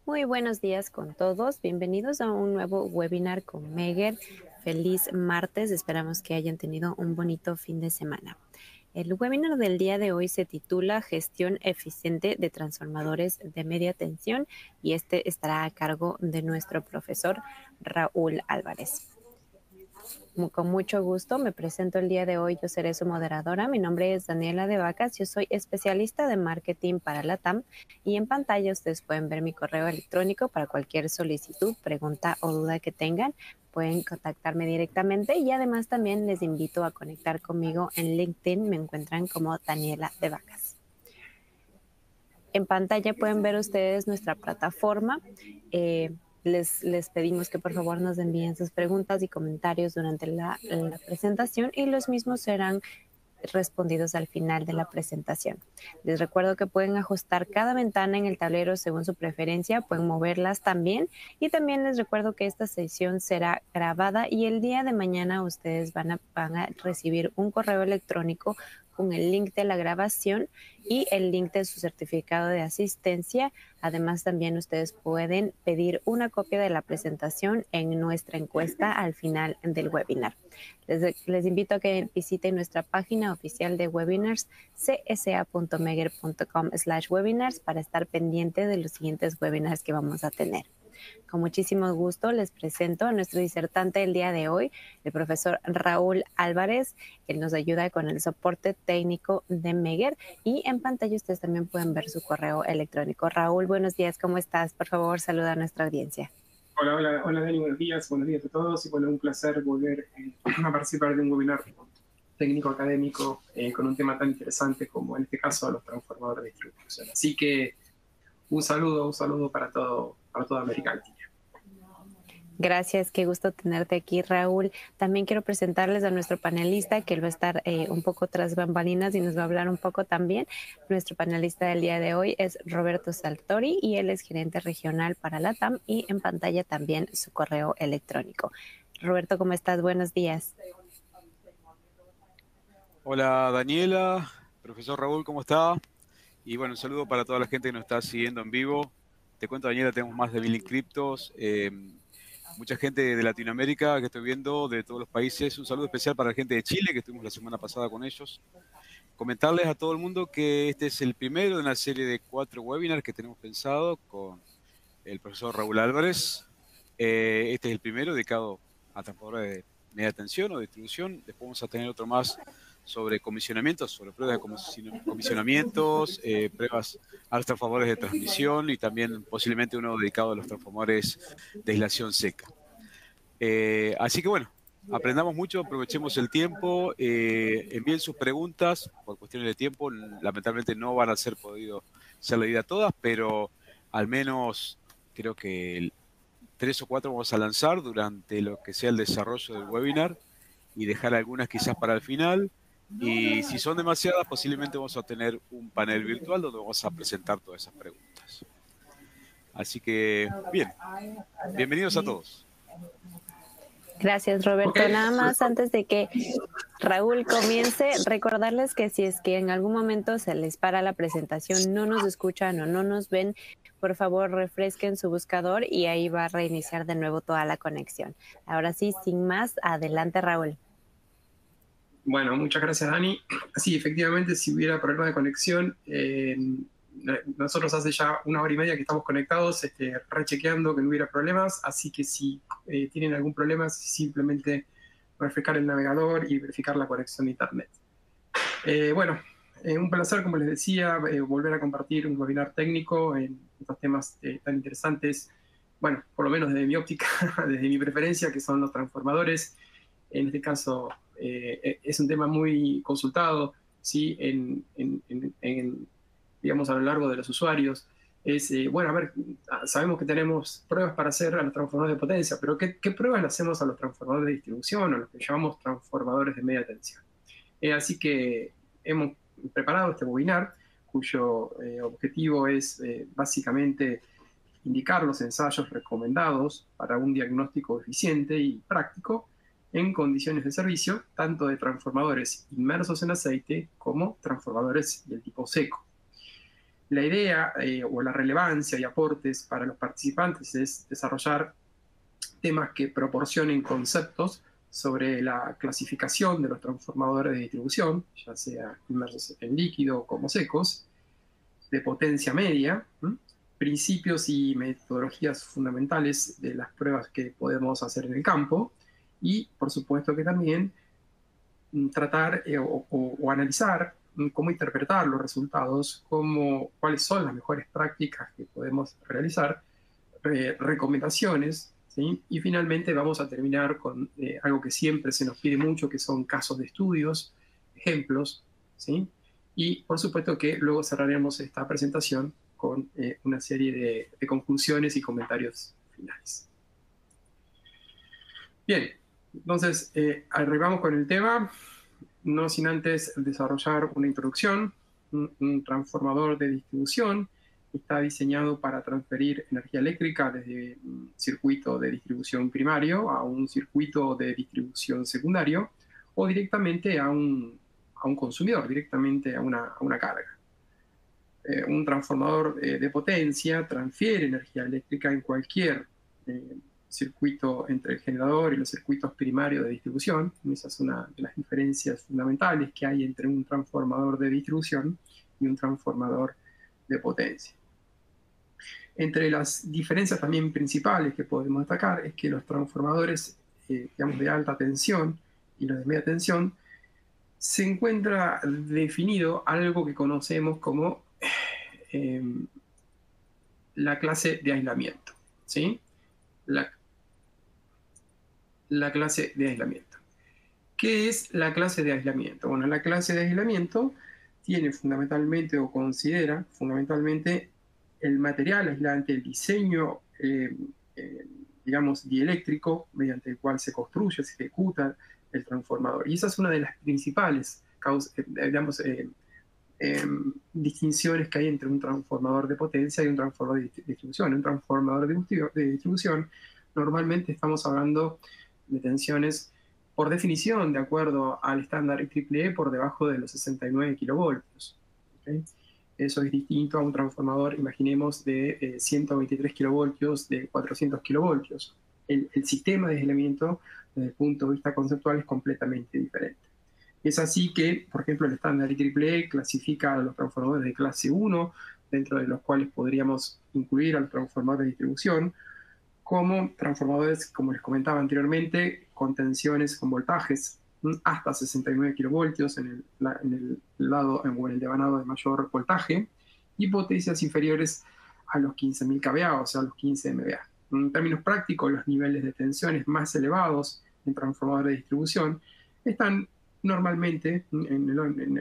Muy buenos días con todos. Bienvenidos a un nuevo webinar con Meger. Feliz martes. Esperamos que hayan tenido un bonito fin de semana. El webinar del día de hoy se titula Gestión eficiente de transformadores de media tensión y este estará a cargo de nuestro profesor Raúl Álvarez. Con mucho gusto, me presento el día de hoy, yo seré su moderadora. Mi nombre es Daniela de Vacas, yo soy especialista de marketing para la TAM y en pantalla ustedes pueden ver mi correo electrónico para cualquier solicitud, pregunta o duda que tengan. Pueden contactarme directamente y además también les invito a conectar conmigo en LinkedIn, me encuentran como Daniela de Vacas. En pantalla pueden ver ustedes nuestra plataforma. Les pedimos que por favor nos envíen sus preguntas y comentarios durante la presentación y los mismos serán respondidos al final de la presentación. Les recuerdo que pueden ajustar cada ventana en el tablero según su preferencia, pueden moverlas también y también les recuerdo que esta sesión será grabada y el día de mañana ustedes van a recibir un correo electrónico con el link de la grabación y el link de su certificado de asistencia. Además, también ustedes pueden pedir una copia de la presentación en nuestra encuesta al final del webinar. Les invito a que visiten nuestra página oficial de webinars, csa.meger.com/webinars, para estar pendiente de los siguientes webinars que vamos a tener. Con muchísimo gusto les presento a nuestro disertante del día de hoy, el profesor Raúl Álvarez. Él nos ayuda con el soporte técnico de Meger y en pantalla ustedes también pueden ver su correo electrónico. Raúl, buenos días, ¿cómo estás? Por favor, saluda a nuestra audiencia. Hola Dani, buenos días a todos y bueno, un placer volver a participar de un webinar técnico académico con un tema tan interesante como en este caso los transformadores de distribución. Así que un saludo para toda América Latina. Gracias, qué gusto tenerte aquí, Raúl. También quiero presentarles a nuestro panelista, que él va a estar un poco tras bambalinas y nos va a hablar un poco también. Nuestro panelista del día de hoy es Roberto Saltori y él es gerente regional para la TAM y en pantalla también su correo electrónico. Roberto, ¿cómo estás? Buenos días. Hola Daniela, profesor Raúl, ¿cómo está? Y bueno, un saludo para toda la gente que nos está siguiendo en vivo. Te cuento, Daniela, tenemos más de 1000 inscriptos. Mucha gente de Latinoamérica que estoy viendo, de todos los países. Un saludo especial para la gente de Chile, que estuvimos la semana pasada con ellos. Comentarles a todo el mundo que este es el primero de una serie de 4 webinars que tenemos pensado con el profesor Raúl Álvarez. Este es el primero dedicado a transformadores de media tensión o distribución. Después vamos a tener otro más sobre comisionamientos, sobre pruebas de comisionamientos, pruebas a los transformadores de transmisión y también posiblemente uno dedicado a los transformadores de aislación seca. Así que bueno, aprendamos mucho, aprovechemos el tiempo, envíen sus preguntas. Por cuestiones de tiempo, lamentablemente no van a ser podido ser leídas todas, pero al menos creo que 3 o 4 vamos a lanzar durante lo que sea el desarrollo del webinar y dejar algunas quizás para el final. Y si son demasiadas, posiblemente vamos a tener un panel virtual donde vamos a presentar todas esas preguntas. Así que, bien, bienvenidos a todos. Gracias, Roberto. Okay. Nada más antes de que Raúl comience, recordarles que si es que en algún momento se les para la presentación, no nos escuchan o no nos ven, por favor refresquen su buscador y ahí va a reiniciar de nuevo toda la conexión. Ahora sí, sin más, adelante, Raúl. Bueno, muchas gracias, Dani. Sí, efectivamente, si hubiera problema de conexión, nosotros hace ya 1 hora y media que estamos conectados, rechequeando que no hubiera problemas, así que si tienen algún problema, simplemente refrescar el navegador y verificar la conexión de internet. Bueno, un placer, como les decía, volver a compartir un webinar técnico en estos temas tan interesantes, bueno, por lo menos desde mi óptica, desde mi preferencia, que son los transformadores. En este caso, es un tema muy consultado, ¿sí? Digamos, a lo largo de los usuarios. Bueno, a ver, sabemos que tenemos pruebas para hacer a los transformadores de potencia, pero ¿qué pruebas le hacemos a los transformadores de distribución, o los que llamamos transformadores de media tensión? Así que hemos preparado este webinar, cuyo objetivo es básicamente indicar los ensayos recomendados para un diagnóstico eficiente y práctico en condiciones de servicio, tanto de transformadores inmersos en aceite como transformadores del tipo seco. La idea o la relevancia y aportes para los participantes es desarrollar temas que proporcionen conceptos sobre la clasificación de los transformadores de distribución, ya sea inmersos en líquido como secos, de potencia media, principios y metodologías fundamentales de las pruebas que podemos hacer en el campo, y por supuesto que también tratar o analizar cómo interpretar los resultados, cuáles son las mejores prácticas que podemos realizar, recomendaciones, ¿sí? Y finalmente vamos a terminar con algo que siempre se nos pide mucho, que son casos de estudios, ejemplos, ¿sí? Y por supuesto que luego cerraremos esta presentación con una serie de conclusiones y comentarios finales. Bien, entonces arribamos con el tema, no sin antes desarrollar una introducción. Un transformador de distribución está diseñado para transferir energía eléctrica desde un circuito de distribución primario a un circuito de distribución secundario, o directamente a un consumidor, directamente a una carga. Un transformador de potencia transfiere energía eléctrica en cualquier circuito entre el generador y los circuitos primarios de distribución. Esa es una de las diferencias fundamentales que hay entre un transformador de distribución y un transformador de potencia. Entre las diferencias también principales que podemos destacar es que los transformadores digamos, de alta tensión y los de media tensión se encuentra definido algo que conocemos como la clase de aislamiento, ¿sí? La clase de aislamiento. ¿Qué es la clase de aislamiento? Bueno, la clase de aislamiento tiene fundamentalmente o considera fundamentalmente el material aislante, el diseño, digamos, dieléctrico mediante el cual se construye, se ejecuta el transformador. Y esa es una de las principales digamos, distinciones que hay entre un transformador de potencia y un transformador de distribución. Un transformador de distribución, normalmente estamos hablando de tensiones, por definición, de acuerdo al estándar IEEE, por debajo de los 69 kilovoltios. ¿Okay? Eso es distinto a un transformador, imaginemos, de 123 kilovoltios, de 400 kilovoltios. El sistema de aislamiento, desde el punto de vista conceptual, es completamente diferente. Es así que, por ejemplo, el estándar IEEE clasifica a los transformadores de clase 1, dentro de los cuales podríamos incluir a los transformadores de distribución, como transformadores, como les comentaba anteriormente, con tensiones, con voltajes hasta 69 kilovoltios en el lado o en el devanado de mayor voltaje, y potencias inferiores a los 15.000 kVA, o sea, a los 15 MVA. En términos prácticos, los niveles de tensiones más elevados en transformadores de distribución están normalmente,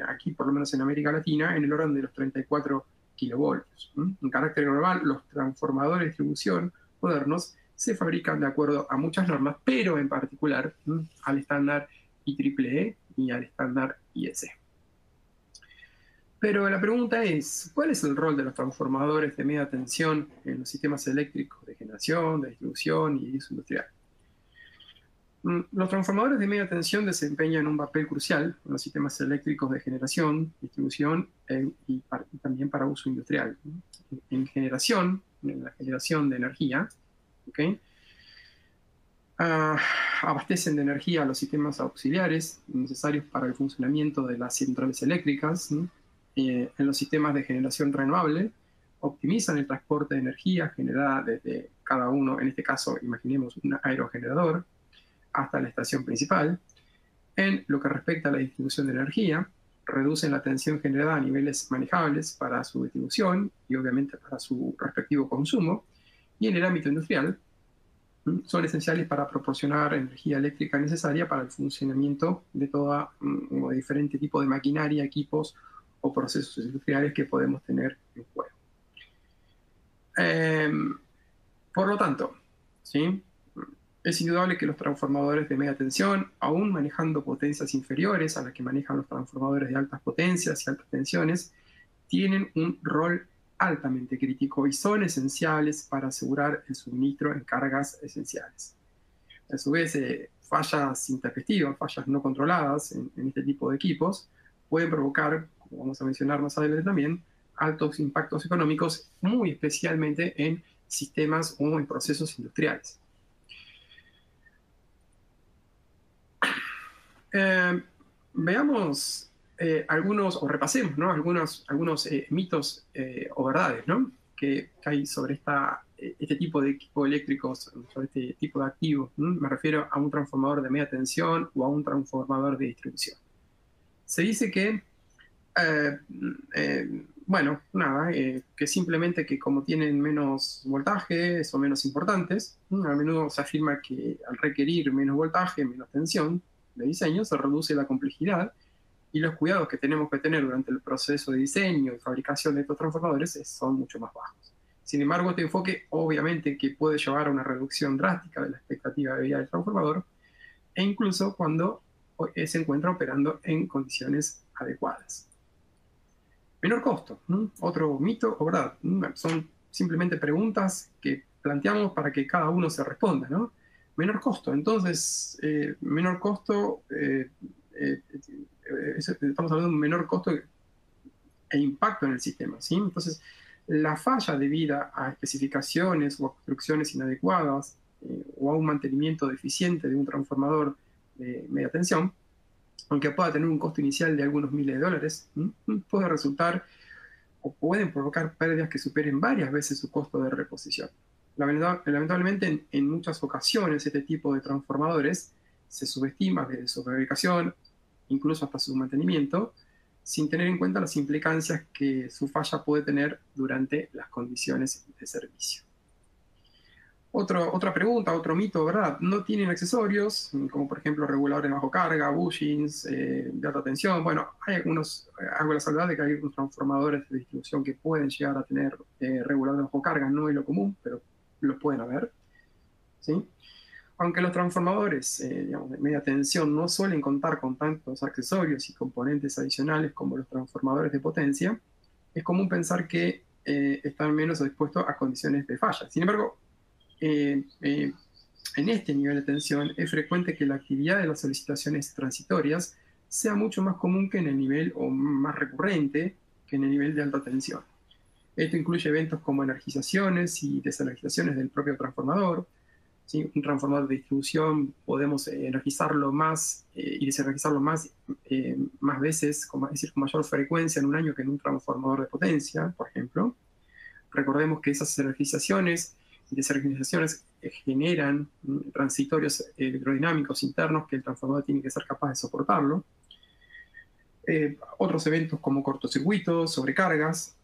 aquí por lo menos en América Latina, en el orden de los 34 kilovoltios. En carácter global, los transformadores de distribución modernos se fabrican de acuerdo a muchas normas, pero en particular al estándar IEEE y al estándar IEC. Pero la pregunta es, ¿cuál es el rol de los transformadores de media tensión en los sistemas eléctricos de generación, de distribución y de uso industrial? Los transformadores de media tensión desempeñan un papel crucial en los sistemas eléctricos de generación, distribución y también para uso industrial. En generación, en la generación de energía, ¿okay? Abastecen de energía a los sistemas auxiliares necesarios para el funcionamiento de las centrales eléctricas. En los sistemas de generación renovable optimizan el transporte de energía generada desde cada uno, en este caso imaginemos un aerogenerador, hasta la estación principal. En lo que respecta a la distribución de energía, reducen la tensión generada a niveles manejables para su distribución y obviamente para su respectivo consumo. Y en el ámbito industrial, son esenciales para proporcionar energía eléctrica necesaria para el funcionamiento de toda o de diferente tipo de maquinaria, equipos o procesos industriales que podemos tener en juego. Por lo tanto, ¿sí? Es indudable que los transformadores de media tensión, aún manejando potencias inferiores a las que manejan los transformadores de altas potencias y altas tensiones, tienen un rol altamente crítico y son esenciales para asegurar el suministro en cargas esenciales. A su vez, fallas intempestivas, fallas no controladas en este tipo de equipos pueden provocar, como vamos a mencionar más adelante también, altos impactos económicos, muy especialmente en sistemas o en procesos industriales. Veamos algunos, o repasemos, ¿no? algunos mitos o verdades, ¿no? que hay sobre este tipo de equipos eléctricos, sobre este tipo de activos. Me refiero a un transformador de media tensión o a un transformador de distribución. Se dice que, bueno, nada, que simplemente que como tienen menos voltaje, son menos importantes. A menudo se afirma que al requerir menos voltaje, menos tensión de diseño, se reduce la complejidad y los cuidados que tenemos que tener durante el proceso de diseño y fabricación de estos transformadores son mucho más bajos. Sin embargo, este enfoque obviamente que puede llevar a una reducción drástica de la expectativa de vida del transformador, e incluso cuando se encuentra operando en condiciones adecuadas. Menor costo, otro mito o verdad. Son simplemente preguntas que planteamos para que cada uno se responda, ¿no? Menor costo, entonces, menor costo, estamos hablando de un menor costo e impacto en el sistema, ¿sí? Entonces, la falla debida a especificaciones o a construcciones inadecuadas o a un mantenimiento deficiente de un transformador de media tensión, aunque pueda tener un costo inicial de algunos miles de dólares, puede resultar o pueden provocar pérdidas que superen varias veces su costo de reposición. Lamentablemente, en muchas ocasiones, este tipo de transformadores se subestima desde su fabricación, incluso hasta su mantenimiento, sin tener en cuenta las implicancias que su falla puede tener durante las condiciones de servicio. Otra pregunta, otro mito, ¿verdad? No tienen accesorios, como por ejemplo reguladores de bajo carga, bushings, de alta tensión. Bueno, hay hago la salvedad de que hay algunos transformadores de distribución que pueden llegar a tener reguladores de bajo carga, no es lo común, pero lo pueden haber, ¿sí? Aunque los transformadores digamos, de media tensión no suelen contar con tantos accesorios y componentes adicionales como los transformadores de potencia, es común pensar que están menos expuestos a condiciones de falla. Sin embargo, en este nivel de tensión es frecuente que la actividad de las solicitaciones transitorias sea mucho más común que en el nivel, o más recurrente que en el nivel de alta tensión. Esto incluye eventos como energizaciones y desenergizaciones del propio transformador. ¿Sí? Un transformador de distribución podemos energizarlo más y desenergizarlo más veces, es decir, con mayor frecuencia en un año que en un transformador de potencia, por ejemplo. Recordemos que esas energizaciones y desenergizaciones generan transitorios electrodinámicos internos que el transformador tiene que ser capaz de soportarlo. Otros eventos como cortocircuitos, sobrecargas.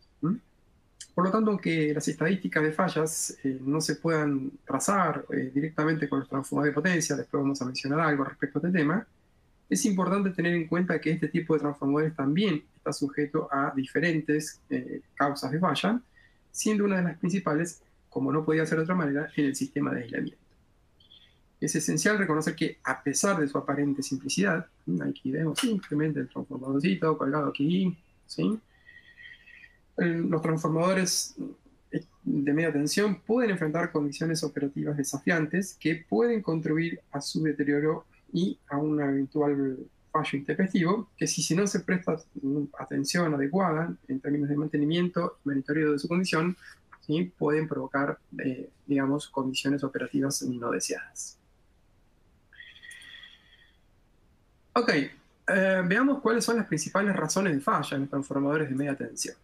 Por lo tanto, aunque las estadísticas de fallas no se puedan trazar directamente con los transformadores de potencia, después vamos a mencionar algo respecto a este tema, es importante tener en cuenta que este tipo de transformadores también está sujeto a diferentes causas de falla, siendo una de las principales, como no podía ser de otra manera, en el sistema de aislamiento. Es esencial reconocer que, a pesar de su aparente simplicidad, aquí vemos simplemente el transformadorcito colgado aquí, ¿sí? Los transformadores de media tensión pueden enfrentar condiciones operativas desafiantes que pueden contribuir a su deterioro y a un eventual fallo intempestivo, que si no se presta atención adecuada en términos de mantenimiento y monitoreo de su condición, ¿sí? Pueden provocar, digamos, condiciones operativas no deseadas. Ok, veamos cuáles son las principales razones de falla en los transformadores de media tensión.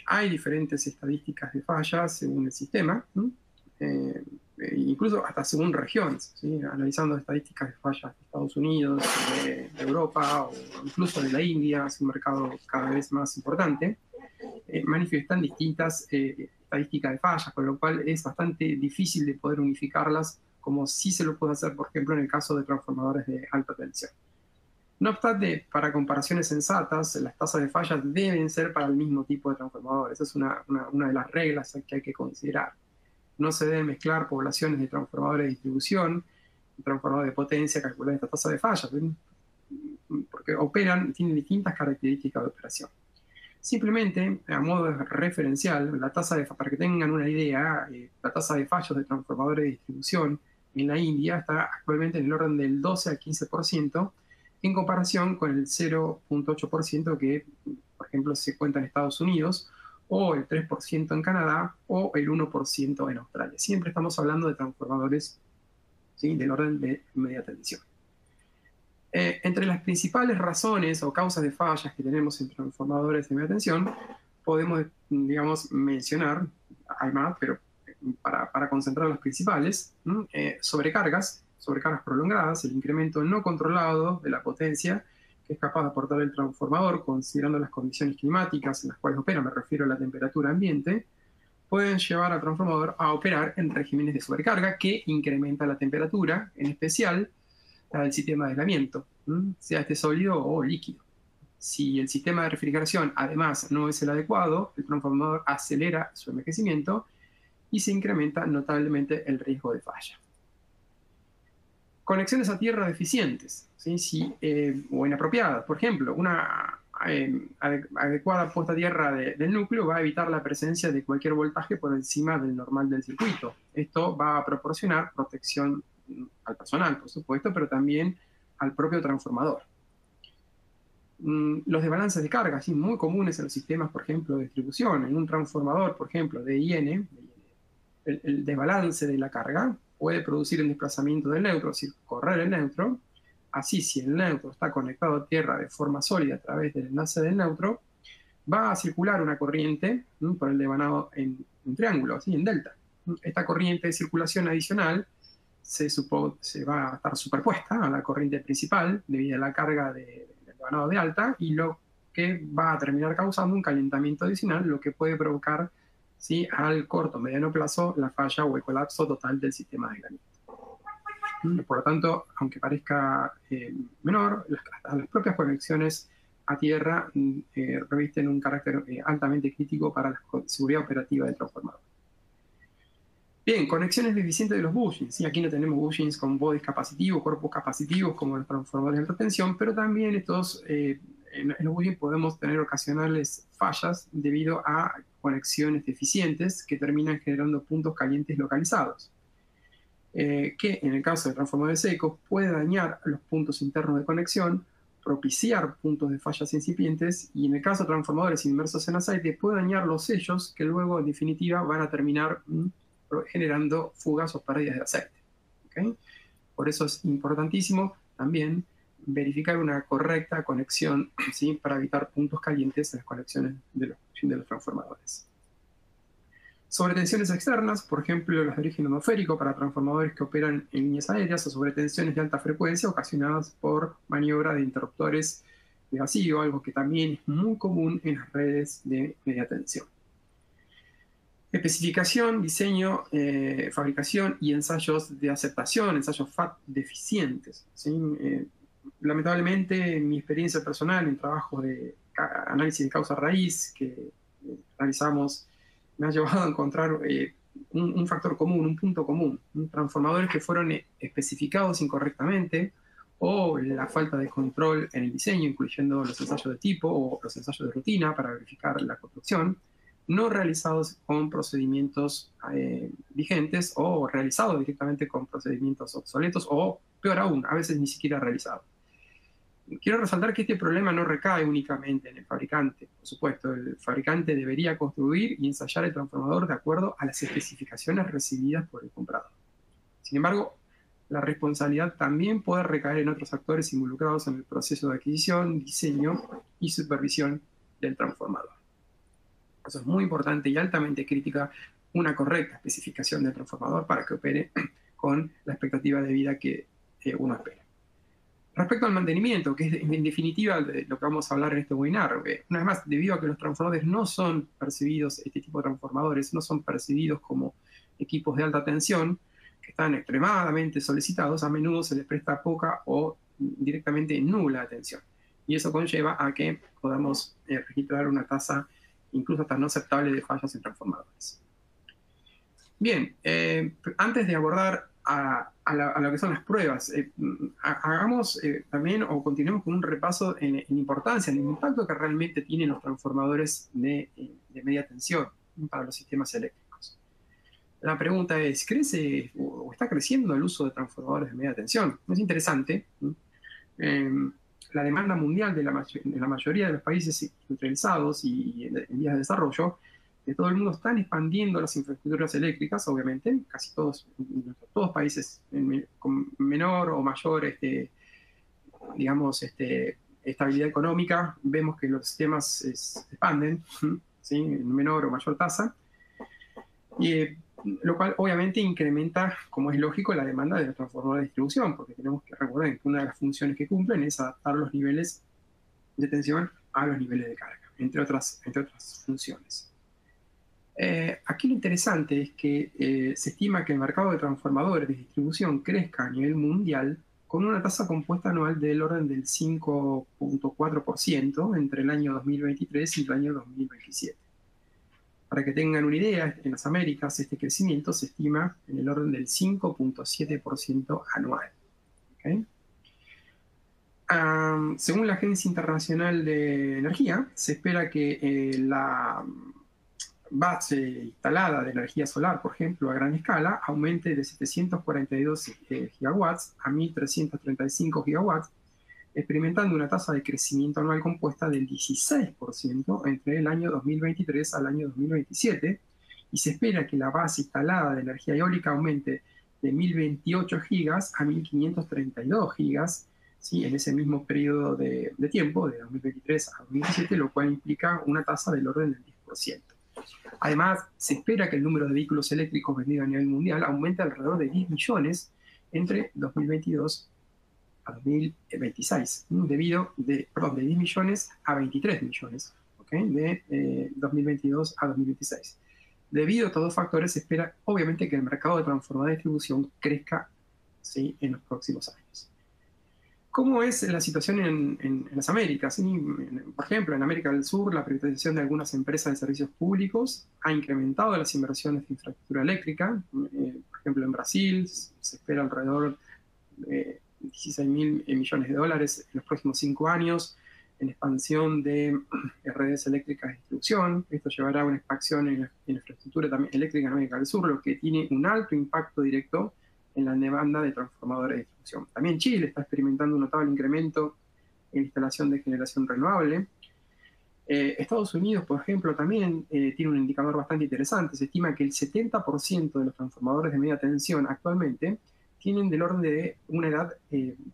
Hay diferentes estadísticas de fallas según el sistema, incluso hasta según regiones, ¿sí? Analizando estadísticas de fallas de Estados Unidos, de Europa o incluso de la India, es un mercado cada vez más importante, manifiestan distintas estadísticas de fallas, con lo cual es bastante difícil de poder unificarlas como sí se lo puede hacer, por ejemplo, en el caso de transformadores de alta tensión. No obstante, para comparaciones sensatas, las tasas de fallas deben ser para el mismo tipo de transformador. Esa es una de las reglas que hay que considerar. No se deben mezclar poblaciones de transformadores de distribución y transformadores de potencia calcular esta tasa de fallas, porque tienen distintas características de operación. Simplemente, a modo referencial, para que tengan una idea, la tasa de fallos de transformadores de distribución en la India está actualmente en el orden del 12 al 15%, en comparación con el 0.8% que, por ejemplo, se cuenta en Estados Unidos, o el 3% en Canadá, o el 1% en Australia. Siempre estamos hablando de transformadores, ¿sí?, del orden de media tensión. Entre las principales razones o causas de fallas que tenemos en transformadores de media tensión, podemos, digamos, mencionar, hay más, pero para concentrar las principales, sobrecargas prolongadas, el incremento no controlado de la potencia que es capaz de aportar el transformador, considerando las condiciones climáticas en las cuales opera, me refiero a la temperatura ambiente, pueden llevar al transformador a operar en regímenes de sobrecarga que incrementa la temperatura, en especial la del sistema de aislamiento, sea este sólido o líquido. Si el sistema de refrigeración además no es el adecuado, el transformador acelera su envejecimiento y se incrementa notablemente el riesgo de falla. Conexiones a tierra deficientes, ¿sí? O inapropiadas. Por ejemplo, una adecuada puesta a tierra del núcleo va a evitar la presencia de cualquier voltaje por encima del normal del circuito. Esto va a proporcionar protección al personal, por supuesto, pero también al propio transformador. Los desbalances de carga, ¿sí?, muy comunes en los sistemas, por ejemplo, de distribución. En un transformador, por ejemplo, de IN, el desbalance de la carga puede producir un desplazamiento del neutro, es decir, correr el neutro. Así, si el neutro está conectado a tierra de forma sólida a través del enlace del neutro, va a circular una corriente por el devanado en triángulo, ¿sí?, en delta. Esta corriente de circulación adicional se va a estar superpuesta a la corriente principal debido a la carga del devanado de alta, y lo que va a terminar causando un calentamiento adicional, lo que puede provocar, ¿sí?, al corto o mediano plazo la falla o el colapso total del sistema de aislamiento. Por lo tanto, aunque parezca menor, las propias conexiones a tierra revisten un carácter altamente crítico para la seguridad operativa del transformador. Bien, conexiones deficientes de los bushings. ¿Sí? Aquí no tenemos bushings con bodies capacitivos, cuerpos capacitivos como los transformadores de alta tensión, pero también en los bushings podemos tener ocasionales fallas debido a conexiones deficientes que terminan generando puntos calientes localizados, que en el caso de transformadores secos puede dañar los puntos internos de conexión, propiciar puntos de fallas incipientes, y en el caso de transformadores inmersos en aceite puede dañar los sellos que luego en definitiva van a terminar generando fugas o pérdidas de aceite. ¿Okay? Por eso es importantísimo también verificar una correcta conexión, ¿sí?, para evitar puntos calientes en las conexiones de los transformadores. Sobretensiones externas, por ejemplo, las de origen atmosférico para transformadores que operan en líneas aéreas, o sobretensiones de alta frecuencia ocasionadas por maniobra de interruptores de vacío, algo que también es muy común en las redes de media tensión. Especificación, diseño, fabricación y ensayos de aceptación, ensayos FAT deficientes, ¿sí? Lamentablemente, en mi experiencia personal en trabajos de análisis de causa raíz que realizamos, me ha llevado a encontrar un factor común, un punto común, transformadores que fueron especificados incorrectamente, o la falta de control en el diseño, incluyendo los ensayos de tipo o los ensayos de rutina para verificar la construcción, no realizados con procedimientos vigentes, o realizados directamente con procedimientos obsoletos, o peor aún, a veces ni siquiera realizados. Quiero resaltar que este problema no recae únicamente en el fabricante. Por supuesto, el fabricante debería construir y ensayar el transformador de acuerdo a las especificaciones recibidas por el comprador. Sin embargo, la responsabilidad también puede recaer en otros actores involucrados en el proceso de adquisición, diseño y supervisión del transformador. Eso es muy importante y altamente crítica, una correcta especificación del transformador para que opere con la expectativa de vida que uno espera. Respecto al mantenimiento, que es en definitiva de lo que vamos a hablar en este webinar, una vez más, debido a que los transformadores no son percibidos, este tipo de transformadores no son percibidos como equipos de alta tensión, que están extremadamente solicitados, a menudo se les presta poca o directamente nula atención. Y eso conlleva a que podamos registrar una tasa incluso hasta no aceptable de fallas en transformadores. Bien, antes de abordar a lo que son las pruebas, hagamos también o continuemos con un repaso en importancia, en el impacto que realmente tienen los transformadores de media tensión para los sistemas eléctricos. La pregunta es, ¿crece o está creciendo el uso de transformadores de media tensión? Es interesante. La demanda mundial de la mayoría de los países industrializados y en vías de desarrollo de todo el mundo están expandiendo las infraestructuras eléctricas, obviamente, casi todos países con menor o mayor, digamos, estabilidad económica, vemos que los sistemas se expanden, ¿sí? En menor o mayor tasa, y lo cual obviamente incrementa, como es lógico, la demanda de los transformadores de distribución, porque tenemos que recordar que una de las funciones que cumplen es adaptar los niveles de tensión a los niveles de carga, entre otras funciones. Aquí lo interesante es que se estima que el mercado de transformadores de distribución crezca a nivel mundial con una tasa compuesta anual del orden del 5.4% entre el año 2023 y el año 2027. Para que tengan una idea, en las Américas este crecimiento se estima en el orden del 5.7% anual. ¿Okay? Según la Agencia Internacional de Energía, se espera que la base instalada de energía solar, por ejemplo, a gran escala, aumente de 742 gigawatts a 1.335 gigawatts, experimentando una tasa de crecimiento anual compuesta del 16% entre el año 2023 al año 2027, y se espera que la base instalada de energía eólica aumente de 1.028 gigas a 1.532 gigas, ¿sí? En ese mismo periodo de tiempo, de 2023 a 2027, lo cual implica una tasa del orden del 10%. Además, se espera que el número de vehículos eléctricos vendidos a nivel mundial aumente alrededor de 10 millones entre 2022 a 2026, de 10 millones a 23 millones, ¿okay? De 2022 a 2026. Debido a estos dos factores, se espera obviamente que el mercado de transformadores de distribución crezca, ¿sí? En los próximos años. ¿Cómo es la situación en las Américas? ¿Sí? Por ejemplo, en América del Sur, la privatización de algunas empresas de servicios públicos ha incrementado las inversiones de infraestructura eléctrica. Por ejemplo, en Brasil se espera alrededor de 16.000 millones de dólares en los próximos 5 años en expansión de redes eléctricas de distribución. Esto llevará a una expansión en infraestructura también eléctrica en América del Sur, lo que tiene un alto impacto directo en la demanda de transformadores de distribución. También Chile está experimentando un notable incremento en instalación de generación renovable. Estados Unidos, por ejemplo, también tiene un indicador bastante interesante. Se estima que el 70% de los transformadores de media tensión actualmente tienen del orden de una edad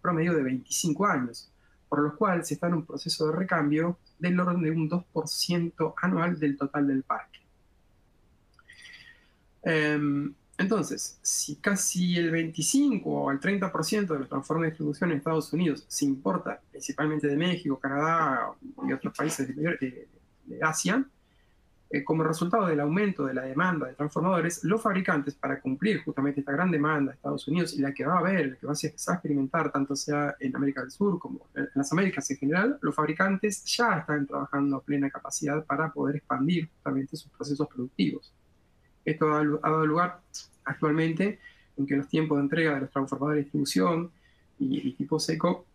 promedio de 25 años, por lo cual se está en un proceso de recambio del orden de un 2% anual del total del parque. Entonces, si casi el 25 o el 30% de los transformadores de distribución en Estados Unidos se importa principalmente de México, Canadá y otros países de Asia, como resultado del aumento de la demanda de transformadores, los fabricantes, para cumplir justamente esta gran demanda de Estados Unidos y la que va a haber, la que va a experimentar tanto sea en América del Sur como en las Américas en general, los fabricantes ya están trabajando a plena capacidad para poder expandir justamente sus procesos productivos. Esto ha dado lugar actualmente en que los tiempos de entrega de los transformadores de distribución y tipo seco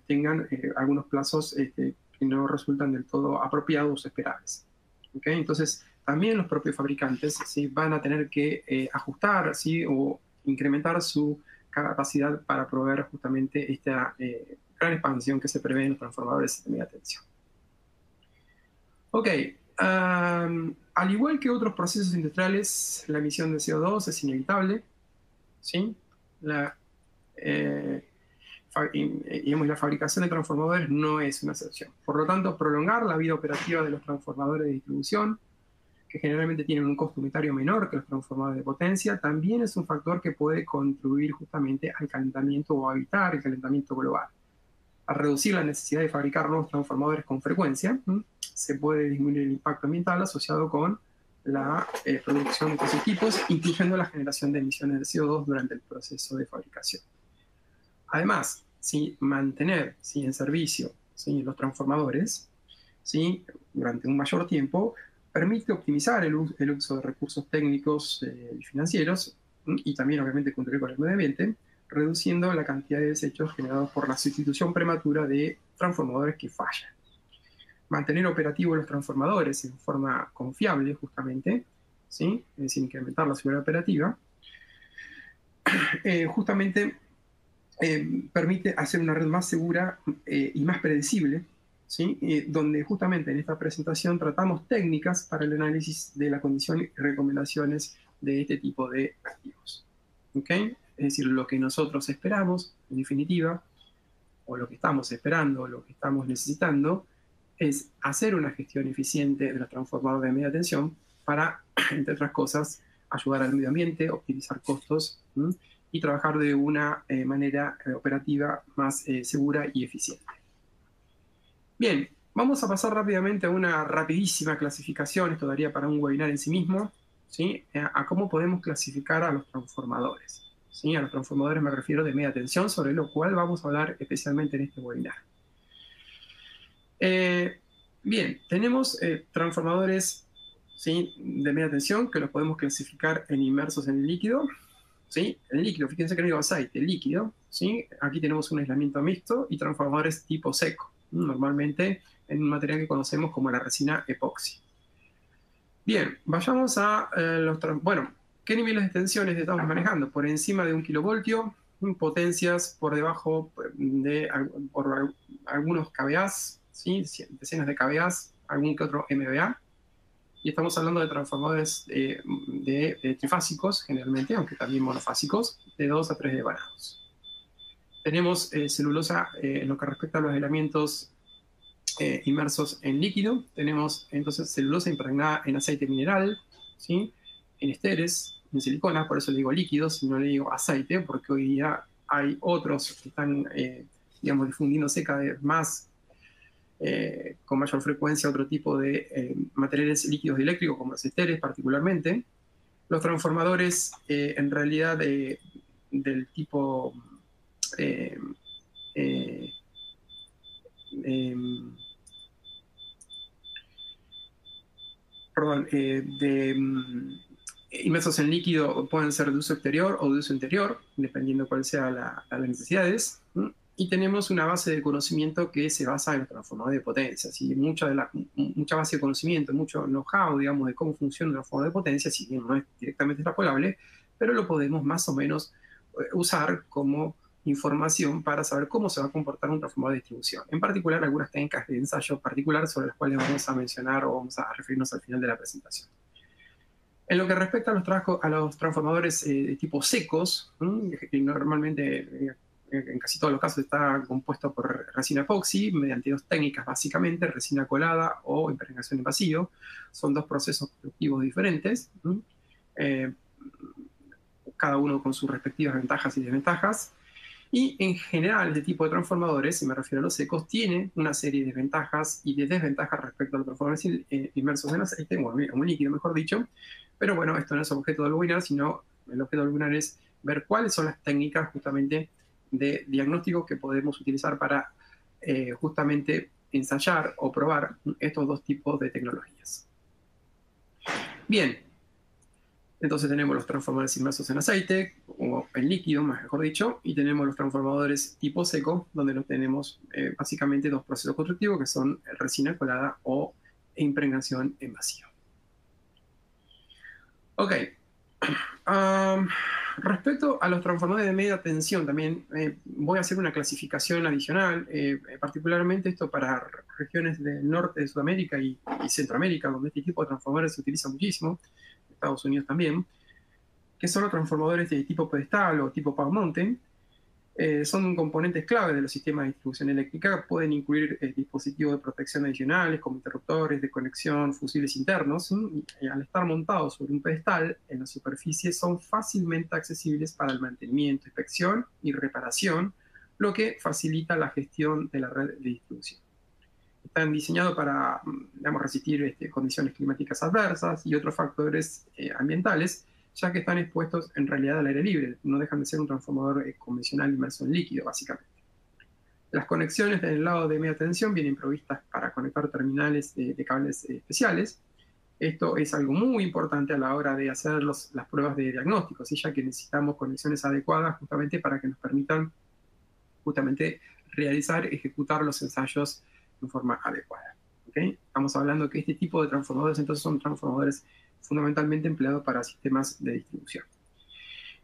tengan algunos plazos que no resultan del todo apropiados o esperables. ¿Okay? Entonces, también los propios fabricantes, ¿sí? Van a tener que ajustar, ¿sí? O incrementar su capacidad para proveer justamente esta gran expansión que se prevé en los transformadores de media tensión. Ok. Al igual que otros procesos industriales, la emisión de CO2 es inevitable, ¿sí? La fabricación de transformadores no es una excepción. Por lo tanto, prolongar la vida operativa de los transformadores de distribución, que generalmente tienen un costo unitario menor que los transformadores de potencia, también es un factor que puede contribuir justamente al calentamiento o a evitar el calentamiento global. Al reducir la necesidad de fabricar nuevos transformadores con frecuencia, se puede disminuir el impacto ambiental asociado con la producción de estos equipos, incluyendo la generación de emisiones de CO2 durante el proceso de fabricación. Además, ¿sí? Mantener, ¿sí? En servicio, ¿sí? Los transformadores, ¿sí? Durante un mayor tiempo permite optimizar el uso de recursos técnicos y financieros y también obviamente contribuir con el medio ambiente, reduciendo la cantidad de desechos generados por la sustitución prematura de transformadores que fallan. Mantener operativos los transformadores en forma confiable, justamente, ¿sí? Es decir, incrementar la seguridad operativa, justamente permite hacer una red más segura y más predecible, ¿sí? Donde justamente en esta presentación tratamos técnicas para el análisis de la condición y recomendaciones de este tipo de activos. ¿Ok? Es decir, lo que nosotros esperamos, en definitiva, o lo que estamos esperando, o lo que estamos necesitando, es hacer una gestión eficiente de los transformadores de media tensión para, entre otras cosas, ayudar al medio ambiente, optimizar costos y trabajar de una manera operativa más segura y eficiente. Bien, vamos a pasar rápidamente a una rapidísima clasificación, esto daría para un webinar en sí mismo, ¿sí? A cómo podemos clasificar a los transformadores. ¿Sí? A los transformadores me refiero de media tensión, sobre lo cual vamos a hablar especialmente en este webinar. Bien, tenemos transformadores, ¿sí? De media tensión que los podemos clasificar en inmersos en el líquido. ¿Sí? El líquido, fíjense que no digo aceite, el líquido. ¿Sí? Aquí tenemos un aislamiento mixto y transformadores tipo seco, normalmente en un material que conocemos como la resina epoxi. Bien, vayamos a bueno, ¿qué niveles de tensiones estamos manejando? Por encima de 1 kilovoltio, potencias por debajo de por algunos kVA, ¿sí? Decenas de kVA, algún que otro MVA. Y estamos hablando de transformadores trifásicos, generalmente, aunque también monofásicos, de 2 a 3 devanados. Tenemos celulosa en lo que respecta a los aislamientos inmersos en líquido. Tenemos entonces celulosa impregnada en aceite mineral, ¿sí? En esteres, en silicona, por eso le digo líquidos y no le digo aceite, porque hoy día hay otros que están, digamos, difundiéndose cada vez más con mayor frecuencia otro tipo de materiales líquidos eléctricos, como los esteres particularmente. Los transformadores, en realidad, del tipo inmersos en líquido pueden ser de uso exterior o de uso interior, dependiendo cuál sea las necesidades. Y tenemos una base de conocimiento que se basa en los transformadores de potencia. ¿Sí? Mucha base de conocimiento, mucho know-how, digamos, de cómo funciona un transformador de potencia, si bien no es directamente extrapolable, pero lo podemos más o menos usar como información para saber cómo se va a comportar un transformador de distribución. En particular, algunas técnicas de ensayo particular sobre las cuales vamos a mencionar o vamos a referirnos al final de la presentación. En lo que respecta a los transformadores de tipo secos, que normalmente en casi todos los casos está compuesto por resina epoxi, mediante dos técnicas básicamente, resina colada o impregnación en vacío. Son dos procesos productivos diferentes, cada uno con sus respectivas ventajas y desventajas. Y en general, este tipo de transformadores, si me refiero a los secos, tiene una serie de ventajas y de desventajas respecto a los transformadores inmersos en aceite, o en un líquido, mejor dicho. Pero bueno, esto no es objeto del webinar, sino el objeto del webinar es ver cuáles son las técnicas justamente de diagnóstico que podemos utilizar para justamente ensayar o probar estos dos tipos de tecnologías. Bien. Entonces tenemos los transformadores inmersos en aceite, o en líquido, mejor dicho, y tenemos los transformadores tipo seco, donde los tenemos básicamente dos procesos constructivos, que son resina colada o impregnación en vacío. Ok. Respecto a los transformadores de media tensión, también voy a hacer una clasificación adicional, particularmente esto para regiones del norte de Sudamérica y Centroamérica, donde este tipo de transformadores se utiliza muchísimo, Estados Unidos también, que son los transformadores de tipo pedestal o tipo Power Mountain. Son componentes clave de los sistemas de distribución eléctrica. Pueden incluir dispositivos de protección adicionales como interruptores de conexión, fusibles internos. Y al estar montados sobre un pedestal en la superficie son fácilmente accesibles para el mantenimiento, inspección y reparación, lo que facilita la gestión de la red de distribución. Están diseñados para, digamos, resistir condiciones climáticas adversas y otros factores ambientales, ya que están expuestos en realidad al aire libre. No dejan de ser un transformador convencional inmerso en líquido, básicamente. Las conexiones del lado de media tensión vienen provistas para conectar terminales de cables especiales. Esto es algo muy importante a la hora de hacer las pruebas de diagnóstico, ¿sí? Ya que necesitamos conexiones adecuadas justamente para que nos permitan justamente ejecutar los ensayos en forma adecuada. ¿Okay? Estamos hablando que este tipo de transformadores entonces son transformadores fundamentalmente empleados para sistemas de distribución.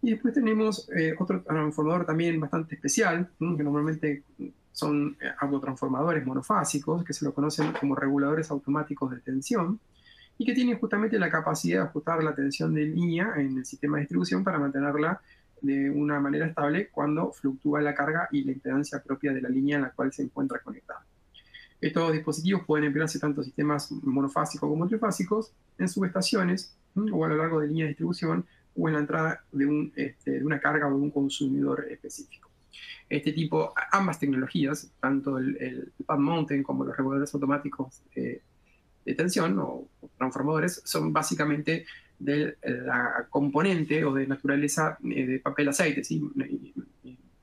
Y después tenemos otro transformador también bastante especial, que normalmente son autotransformadores monofásicos, que se lo conocen como reguladores automáticos de tensión, y que tienen justamente la capacidad de ajustar la tensión de línea en el sistema de distribución para mantenerla de una manera estable cuando fluctúa la carga y la impedancia propia de la línea en la cual se encuentra conectada. Estos dispositivos pueden emplearse tanto en sistemas monofásicos como trifásicos, en subestaciones, o a lo largo de líneas de distribución, o en la entrada de una carga o de un consumidor específico. Ambas tecnologías, tanto el pad mounting como los reguladores automáticos de tensión o transformadores, son básicamente de la componente o de naturaleza de papel aceite, ¿sí?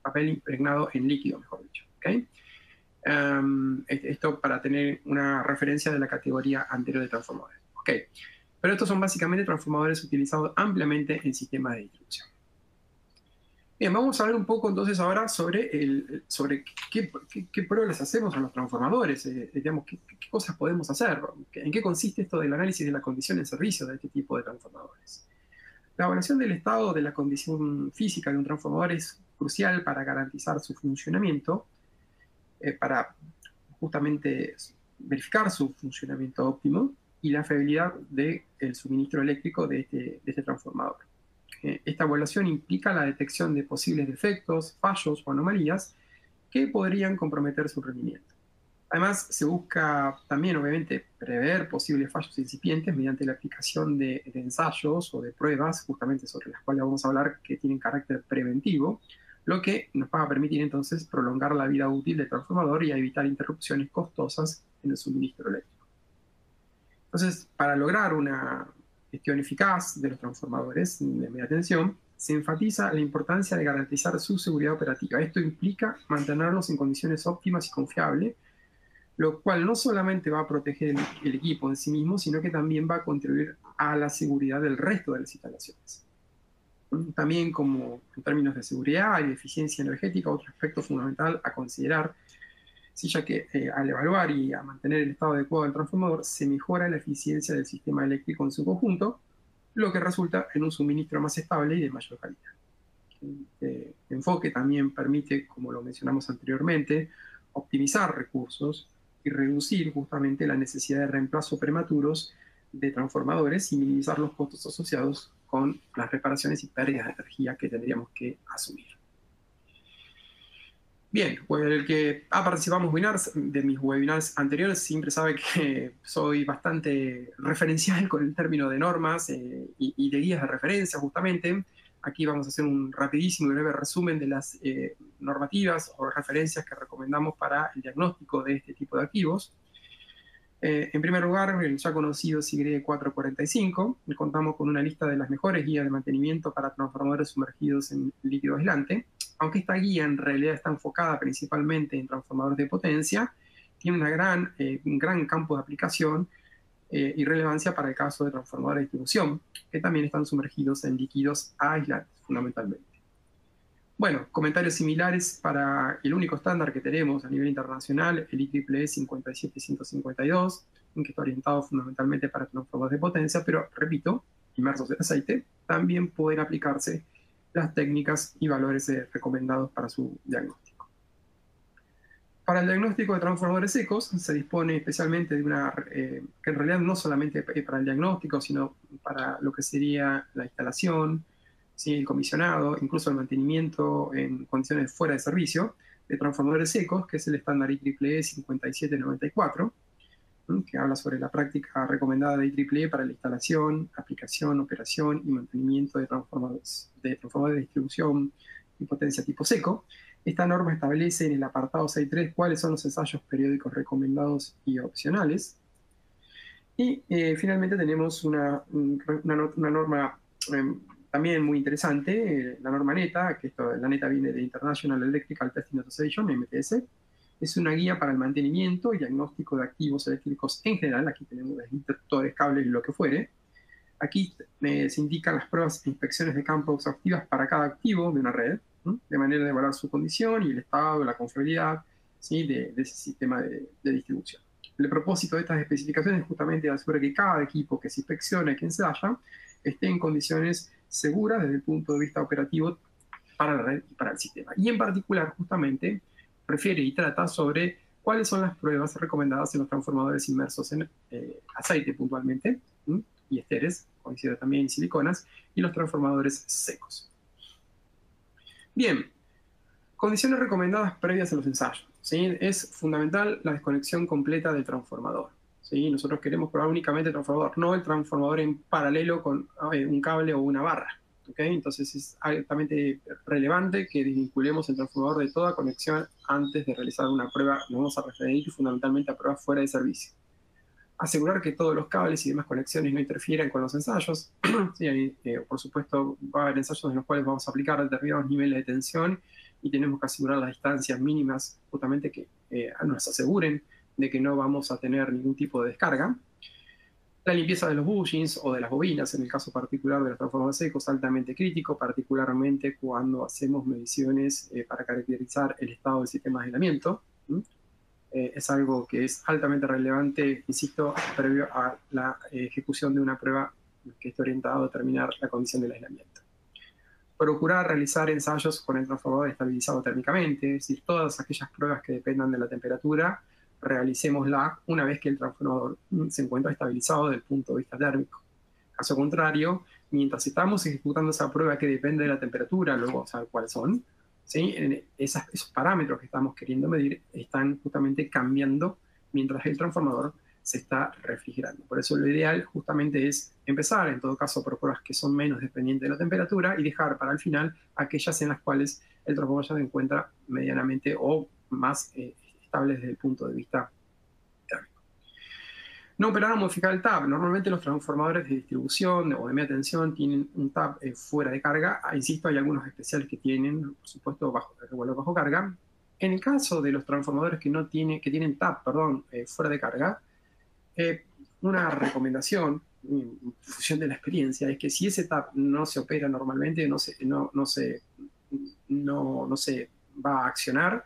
Papel impregnado en líquido, mejor dicho. ¿Okay? Esto para tener una referencia de la categoría anterior de transformadores. Okay. Pero estos son básicamente transformadores utilizados ampliamente en sistemas de distribución. Bien, vamos a ver un poco entonces ahora sobre qué pruebas hacemos a los transformadores, digamos, qué cosas podemos hacer, en qué consiste esto del análisis de la condición en servicio de este tipo de transformadores. La evaluación del estado de la condición física de un transformador es crucial para garantizar su funcionamiento, para justamente verificar su funcionamiento óptimo y la fiabilidad del suministro eléctrico de este transformador. Esta evaluación implica la detección de posibles defectos, fallos o anomalías que podrían comprometer su rendimiento. Además, se busca también, obviamente, prever posibles fallos incipientes mediante la aplicación de ensayos o de pruebas, justamente sobre las cuales vamos a hablar, que tienen carácter preventivo, lo que nos va a permitir entonces prolongar la vida útil del transformador y a evitar interrupciones costosas en el suministro eléctrico. Entonces, para lograr una gestión eficaz de los transformadores de media tensión, se enfatiza la importancia de garantizar su seguridad operativa. Esto implica mantenerlos en condiciones óptimas y confiables, lo cual no solamente va a proteger el equipo en sí mismo, sino que también va a contribuir a la seguridad del resto de las instalaciones. También, como en términos de seguridad y de eficiencia energética, otro aspecto fundamental a considerar, sí, ya que al evaluar y a mantener el estado adecuado del transformador, se mejora la eficiencia del sistema eléctrico en su conjunto, lo que resulta en un suministro más estable y de mayor calidad. Este enfoque también permite, como lo mencionamos anteriormente, optimizar recursos y reducir justamente la necesidad de reemplazo prematuros de transformadores y minimizar los costos asociados con las reparaciones y pérdidas de energía que tendríamos que asumir. Bien, pues el que ha participado de mis webinars anteriores siempre sabe que soy bastante referencial con el término de normas y de guías de referencia, justamente. Aquí vamos a hacer un rapidísimo y breve resumen de las normativas o referencias que recomendamos para el diagnóstico de este tipo de activos. En primer lugar, el ya conocido SIGRE 445. Contamos con una lista de las mejores guías de mantenimiento para transformadores sumergidos en líquido aislante. Aunque esta guía en realidad está enfocada principalmente en transformadores de potencia, tiene un gran campo de aplicación y relevancia para el caso de transformadores de distribución, que también están sumergidos en líquidos aislantes, fundamentalmente. Bueno, comentarios similares para el único estándar que tenemos a nivel internacional, el IEEE 57152, que está orientado fundamentalmente para transformadores de potencia, pero, repito, inmersos en aceite, también pueden aplicarse las técnicas y valores recomendados para su diagnóstico. Para el diagnóstico de transformadores secos se dispone especialmente de una, que en realidad no solamente para el diagnóstico, sino para lo que sería la instalación, ¿sí? El comisionado, incluso el mantenimiento en condiciones fuera de servicio de transformadores secos, que es el estándar IEEE 5794, que habla sobre la práctica recomendada de IEEE para la instalación, aplicación, operación y mantenimiento de transformadores de distribución y potencia tipo seco. Esta norma establece en el apartado 6.3 cuáles son los ensayos periódicos recomendados y opcionales. Y finalmente tenemos una norma también muy interesante, la norma NETA, que la NETA viene de International Electrical Testing Association, MTS. Es una guía para el mantenimiento y diagnóstico de activos eléctricos en general. Aquí tenemos desde interruptores, cables y lo que fuere. Aquí se indican las pruebas e inspecciones de campo exhaustivas para cada activo de una red, ¿no? De manera de evaluar su condición y el estado, la confiabilidad, ¿sí? de ese sistema de distribución. El propósito de estas especificaciones es justamente asegurar que cada equipo que se inspeccione, que ensaya, esté en condiciones seguras desde el punto de vista operativo para la red y para el sistema. Y en particular, justamente, refiere y trata sobre cuáles son las pruebas recomendadas en los transformadores inmersos en aceite puntualmente, y esteres, considera también siliconas, y los transformadores secos. Bien, condiciones recomendadas previas a los ensayos, ¿sí? Es fundamental la desconexión completa del transformador, ¿sí? Nosotros queremos probar únicamente el transformador, no el transformador en paralelo con un cable o una barra. ¿Okay? Entonces es altamente relevante que desvinculemos el transformador de toda conexión antes de realizar una prueba. Nos vamos a referir fundamentalmente a pruebas fuera de servicio. Asegurar que todos los cables y demás conexiones no interfieran con los ensayos. Sí, por supuesto, va a haber ensayos en los cuales vamos a aplicar determinados niveles de tensión y tenemos que asegurar las distancias mínimas, justamente que nos aseguren de que no vamos a tener ningún tipo de descarga. La limpieza de los bushings o de las bobinas, en el caso particular de los transformadores secos, altamente crítico, particularmente cuando hacemos mediciones para caracterizar el estado del sistema de aislamiento. Es algo que es altamente relevante, insisto, previo a la ejecución de una prueba que esté orientada a determinar la condición del aislamiento. Procurar realizar ensayos con el transformador estabilizado térmicamente, es decir, todas aquellas pruebas que dependan de la temperatura, realicémosla una vez que el transformador se encuentra estabilizado desde el punto de vista térmico. Caso contrario, mientras estamos ejecutando esa prueba que depende de la temperatura, luego vamos a ver cuáles son, ¿sí? Esos parámetros que estamos queriendo medir están justamente cambiando mientras el transformador se está refrigerando. Por eso lo ideal justamente es empezar, en todo caso, por pruebas que son menos dependientes de la temperatura y dejar para el final aquellas en las cuales el transformador ya se encuentra medianamente o más desde el punto de vista térmico. No operar o modificar el tap. Normalmente los transformadores de distribución o de media tensión tienen un tap fuera de carga. Insisto, hay algunos especiales que tienen, por supuesto, regulador bajo carga. En el caso de los transformadores que tienen tap, fuera de carga, una recomendación, en función de la experiencia, es que si ese tap no se opera normalmente, no se va a accionar,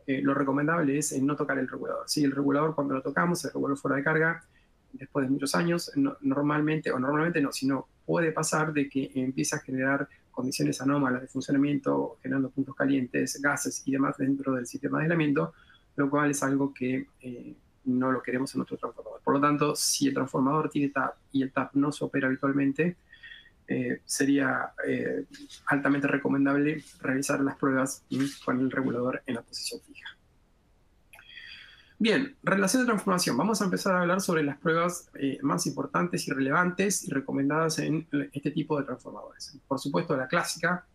lo recomendable es no tocar el regulador. Sí, el regulador, cuando lo tocamos, el regulador fuera de carga, después de muchos años, normalmente no, sino puede pasar de que empieza a generar condiciones anómalas de funcionamiento, generando puntos calientes, gases y demás dentro del sistema de aislamiento, lo cual es algo que no lo queremos en nuestro transformador. Por lo tanto, si el transformador tiene tap y el tap no se opera habitualmente, sería altamente recomendable realizar las pruebas con el regulador en la posición fija. Bien, relación de transformación. Vamos a empezar a hablar sobre las pruebas más importantes y relevantes y recomendadas en este tipo de transformadores. Por supuesto, la clásica,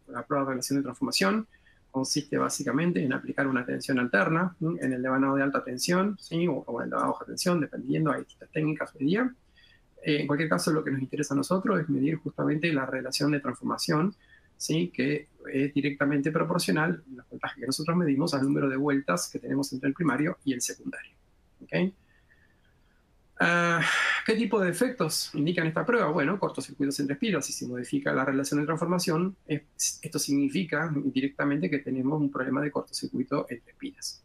la prueba de relación de transformación, consiste básicamente en aplicar una tensión alterna en el devanado de alta tensión, ¿sí? o en el de baja tensión, dependiendo, hay distintas técnicas hoy día. En cualquier caso, lo que nos interesa a nosotros es medir justamente la relación de transformación, ¿sí? Que es directamente proporcional, la voltaje que nosotros medimos, al número de vueltas que tenemos entre el primario y el secundario. ¿Okay? ¿Qué tipo de efectos indican esta prueba? Bueno, cortocircuitos entre espiras. Si se modifica la relación de transformación, esto significa directamente que tenemos un problema de cortocircuito entre espiras.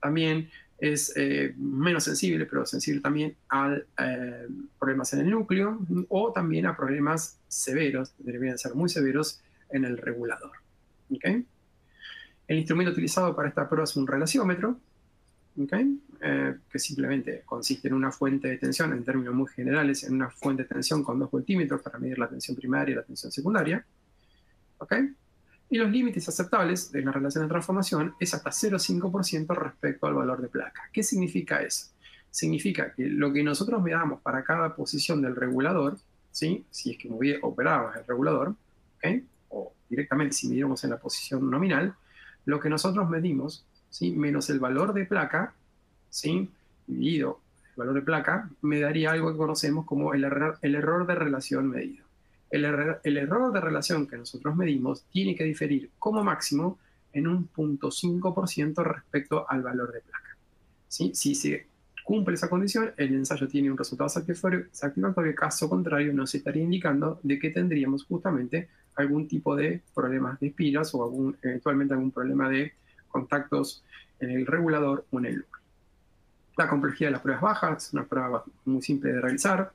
También es menos sensible, pero sensible también a problemas en el núcleo o también a problemas severos, deberían ser muy severos, en el regulador. ¿Okay? El instrumento utilizado para esta prueba es un relaciómetro, ¿okay? Que simplemente consiste en una fuente de tensión, en términos muy generales, en una fuente de tensión con 2 voltímetros para medir la tensión primaria y la tensión secundaria. ¿Okay? Y los límites aceptables de la relación de transformación es hasta 0,5% respecto al valor de placa. ¿Qué significa eso? Significa que lo que nosotros medamos para cada posición del regulador, ¿sí? Si es que operaba el regulador, ¿okay? O directamente si midiéramos en la posición nominal, lo que nosotros medimos, ¿sí? Menos el valor de placa, ¿sí? Dividido el valor de placa, me daría algo que conocemos como el error de relación medido. El error de relación que nosotros medimos tiene que diferir como máximo en un 0,5% respecto al valor de placa. ¿Sí? Si se cumple esa condición, el ensayo tiene un resultado satisfactorio, caso contrario nos estaría indicando de que tendríamos justamente algún tipo de problemas de espiras o eventualmente algún problema de contactos en el regulador o en el núcleo. La complejidad de las pruebas bajas es una prueba muy simple de realizar.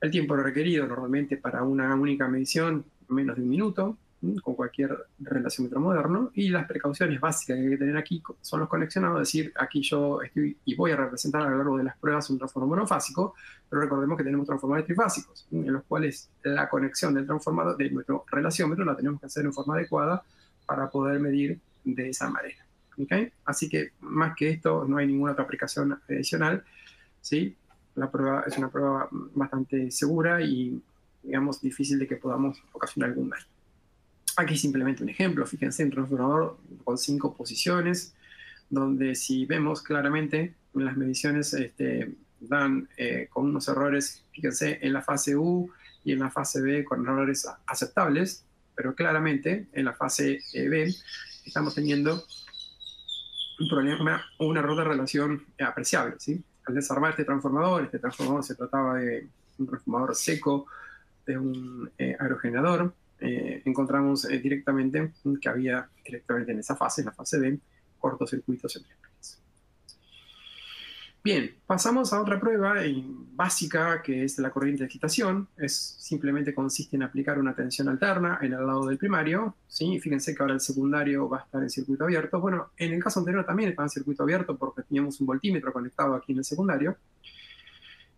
El tiempo requerido normalmente para una única medición, menos de 1 minuto. con cualquier relaciómetro moderno, y las precauciones básicas que hay que tener aquí son los conexionados, es decir, aquí yo estoy y voy a representar a lo largo de las pruebas un transformador monofásico, pero recordemos que tenemos transformadores trifásicos, en los cuales la conexión del transformador, de nuestro relaciómetro, la tenemos que hacer en forma adecuada para poder medir de esa manera. ¿Okay? Así que más que esto no hay ninguna otra aplicación adicional, ¿sí? La prueba es una prueba bastante segura y, digamos, difícil de que podamos ocasionar algún daño. Aquí simplemente un ejemplo, fíjense, un transformador con 5 posiciones, donde si vemos claramente las mediciones dan con unos errores, fíjense, en la fase U y en la fase B con errores aceptables, pero claramente en la fase B estamos teniendo un problema o un error de relación apreciable, ¿sí? Al desarmar este transformador se trataba de un transformador seco, de un aerogenerador, encontramos directamente que había directamente en esa fase, en la fase B, cortocircuitos entre pilas. Bien, pasamos a otra prueba básica, que es la corriente de excitación. Simplemente consiste en aplicar una tensión alterna en el lado del primario, ¿sí? Fíjense que ahora el secundario va a estar en circuito abierto. Bueno, en el caso anterior también estaba en circuito abierto porque teníamos un voltímetro conectado aquí en el secundario.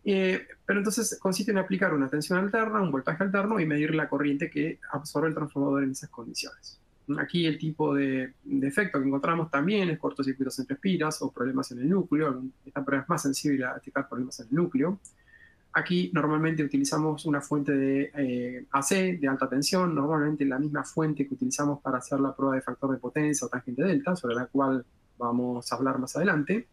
Pero entonces consiste en aplicar una tensión alterna, un voltaje alterno y medir la corriente que absorbe el transformador en esas condiciones. Aquí el tipo de efecto que encontramos también es cortocircuitos entre espiras o problemas en el núcleo. Esta prueba es más sensible a detectar problemas en el núcleo. Aquí normalmente utilizamos una fuente de AC de alta tensión, normalmente la misma fuente que utilizamos para hacer la prueba de factor de potencia o tangente delta, sobre la cual vamos a hablar más adelante.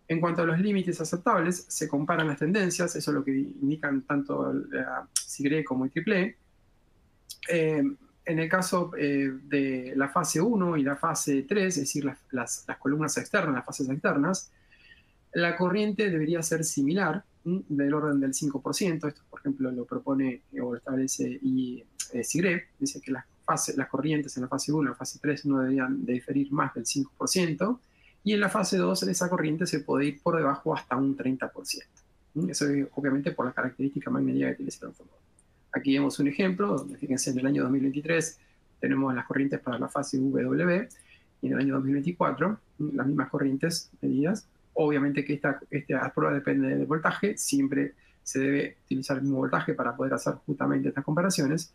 En cuanto a los límites aceptables, se comparan las tendencias, eso es lo que indican tanto SIGRE como IEEE. En el caso de la fase 1 y la fase 3, es decir, las columnas externas, las fases externas, la corriente debería ser similar, del orden del 5%. Esto, por ejemplo, lo propone o lo establece SIGRE. Dice que las corrientes en la fase 1 y la fase 3 no deberían de diferir más del 5%. Y en la fase 2 esa corriente se puede ir por debajo hasta un 30%. Eso es obviamente por la característica magnética que tiene ese transformador. Aquí vemos un ejemplo, donde fíjense, en el año 2023 tenemos las corrientes para la fase UW, y en el año 2024 las mismas corrientes medidas. Obviamente que esta prueba depende del voltaje, siempre se debe utilizar el mismo voltaje para poder hacer justamente estas comparaciones.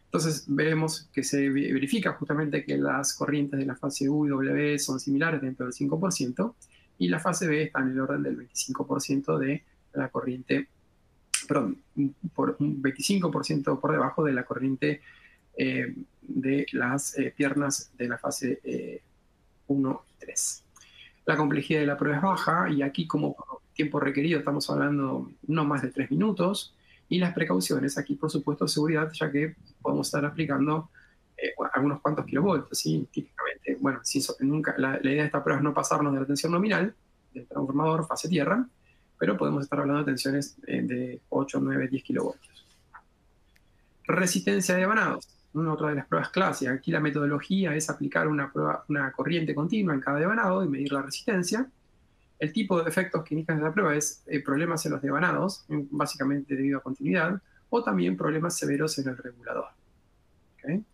Entonces veremos que se verifica justamente que las corrientes de la fase U y W son similares dentro del 5%, y la fase B está en el orden del 25% de la corriente, perdón, por un 25% por debajo de la corriente de las piernas de la fase 1 y 3. La complejidad de la prueba es baja, y aquí como tiempo requerido estamos hablando no más de 3 minutos, y las precauciones, aquí por supuesto seguridad, ya que podemos estar aplicando algunos cuantos kilovoltios, ¿sí? Típicamente, bueno, la idea de esta prueba es no pasarnos de la tensión nominal del transformador fase tierra, pero podemos estar hablando de tensiones de 8, 9, 10 kilovoltios. Resistencia de devanados, otra de las pruebas clásicas. Aquí la metodología es aplicar una corriente continua en cada devanado y medir la resistencia. El tipo de efectos que indican esta prueba es problemas en los devanados, básicamente debido a continuidad, o también problemas severos en el regulador. ¿Okay?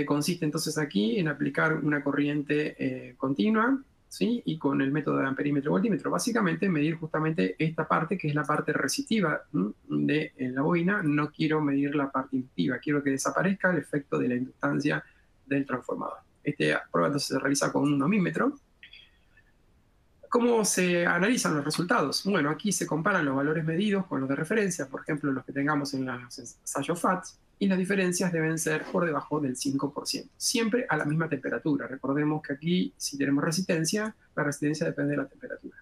Consiste entonces aquí en aplicar una corriente continua, ¿sí? Y con el método de amperímetro-voltímetro, básicamente medir justamente esta parte, que es la parte resistiva de la bobina. No quiero medir la parte inductiva, quiero que desaparezca el efecto de la inductancia del transformador. Esta prueba entonces se realiza con un ohmímetro. ¿Cómo se analizan los resultados? Bueno, aquí se comparan los valores medidos con los de referencia, por ejemplo, los que tengamos en los ensayos FATS, y las diferencias deben ser por debajo del 5%, siempre a la misma temperatura. Recordemos que aquí, si tenemos resistencia, la resistencia depende de la temperatura.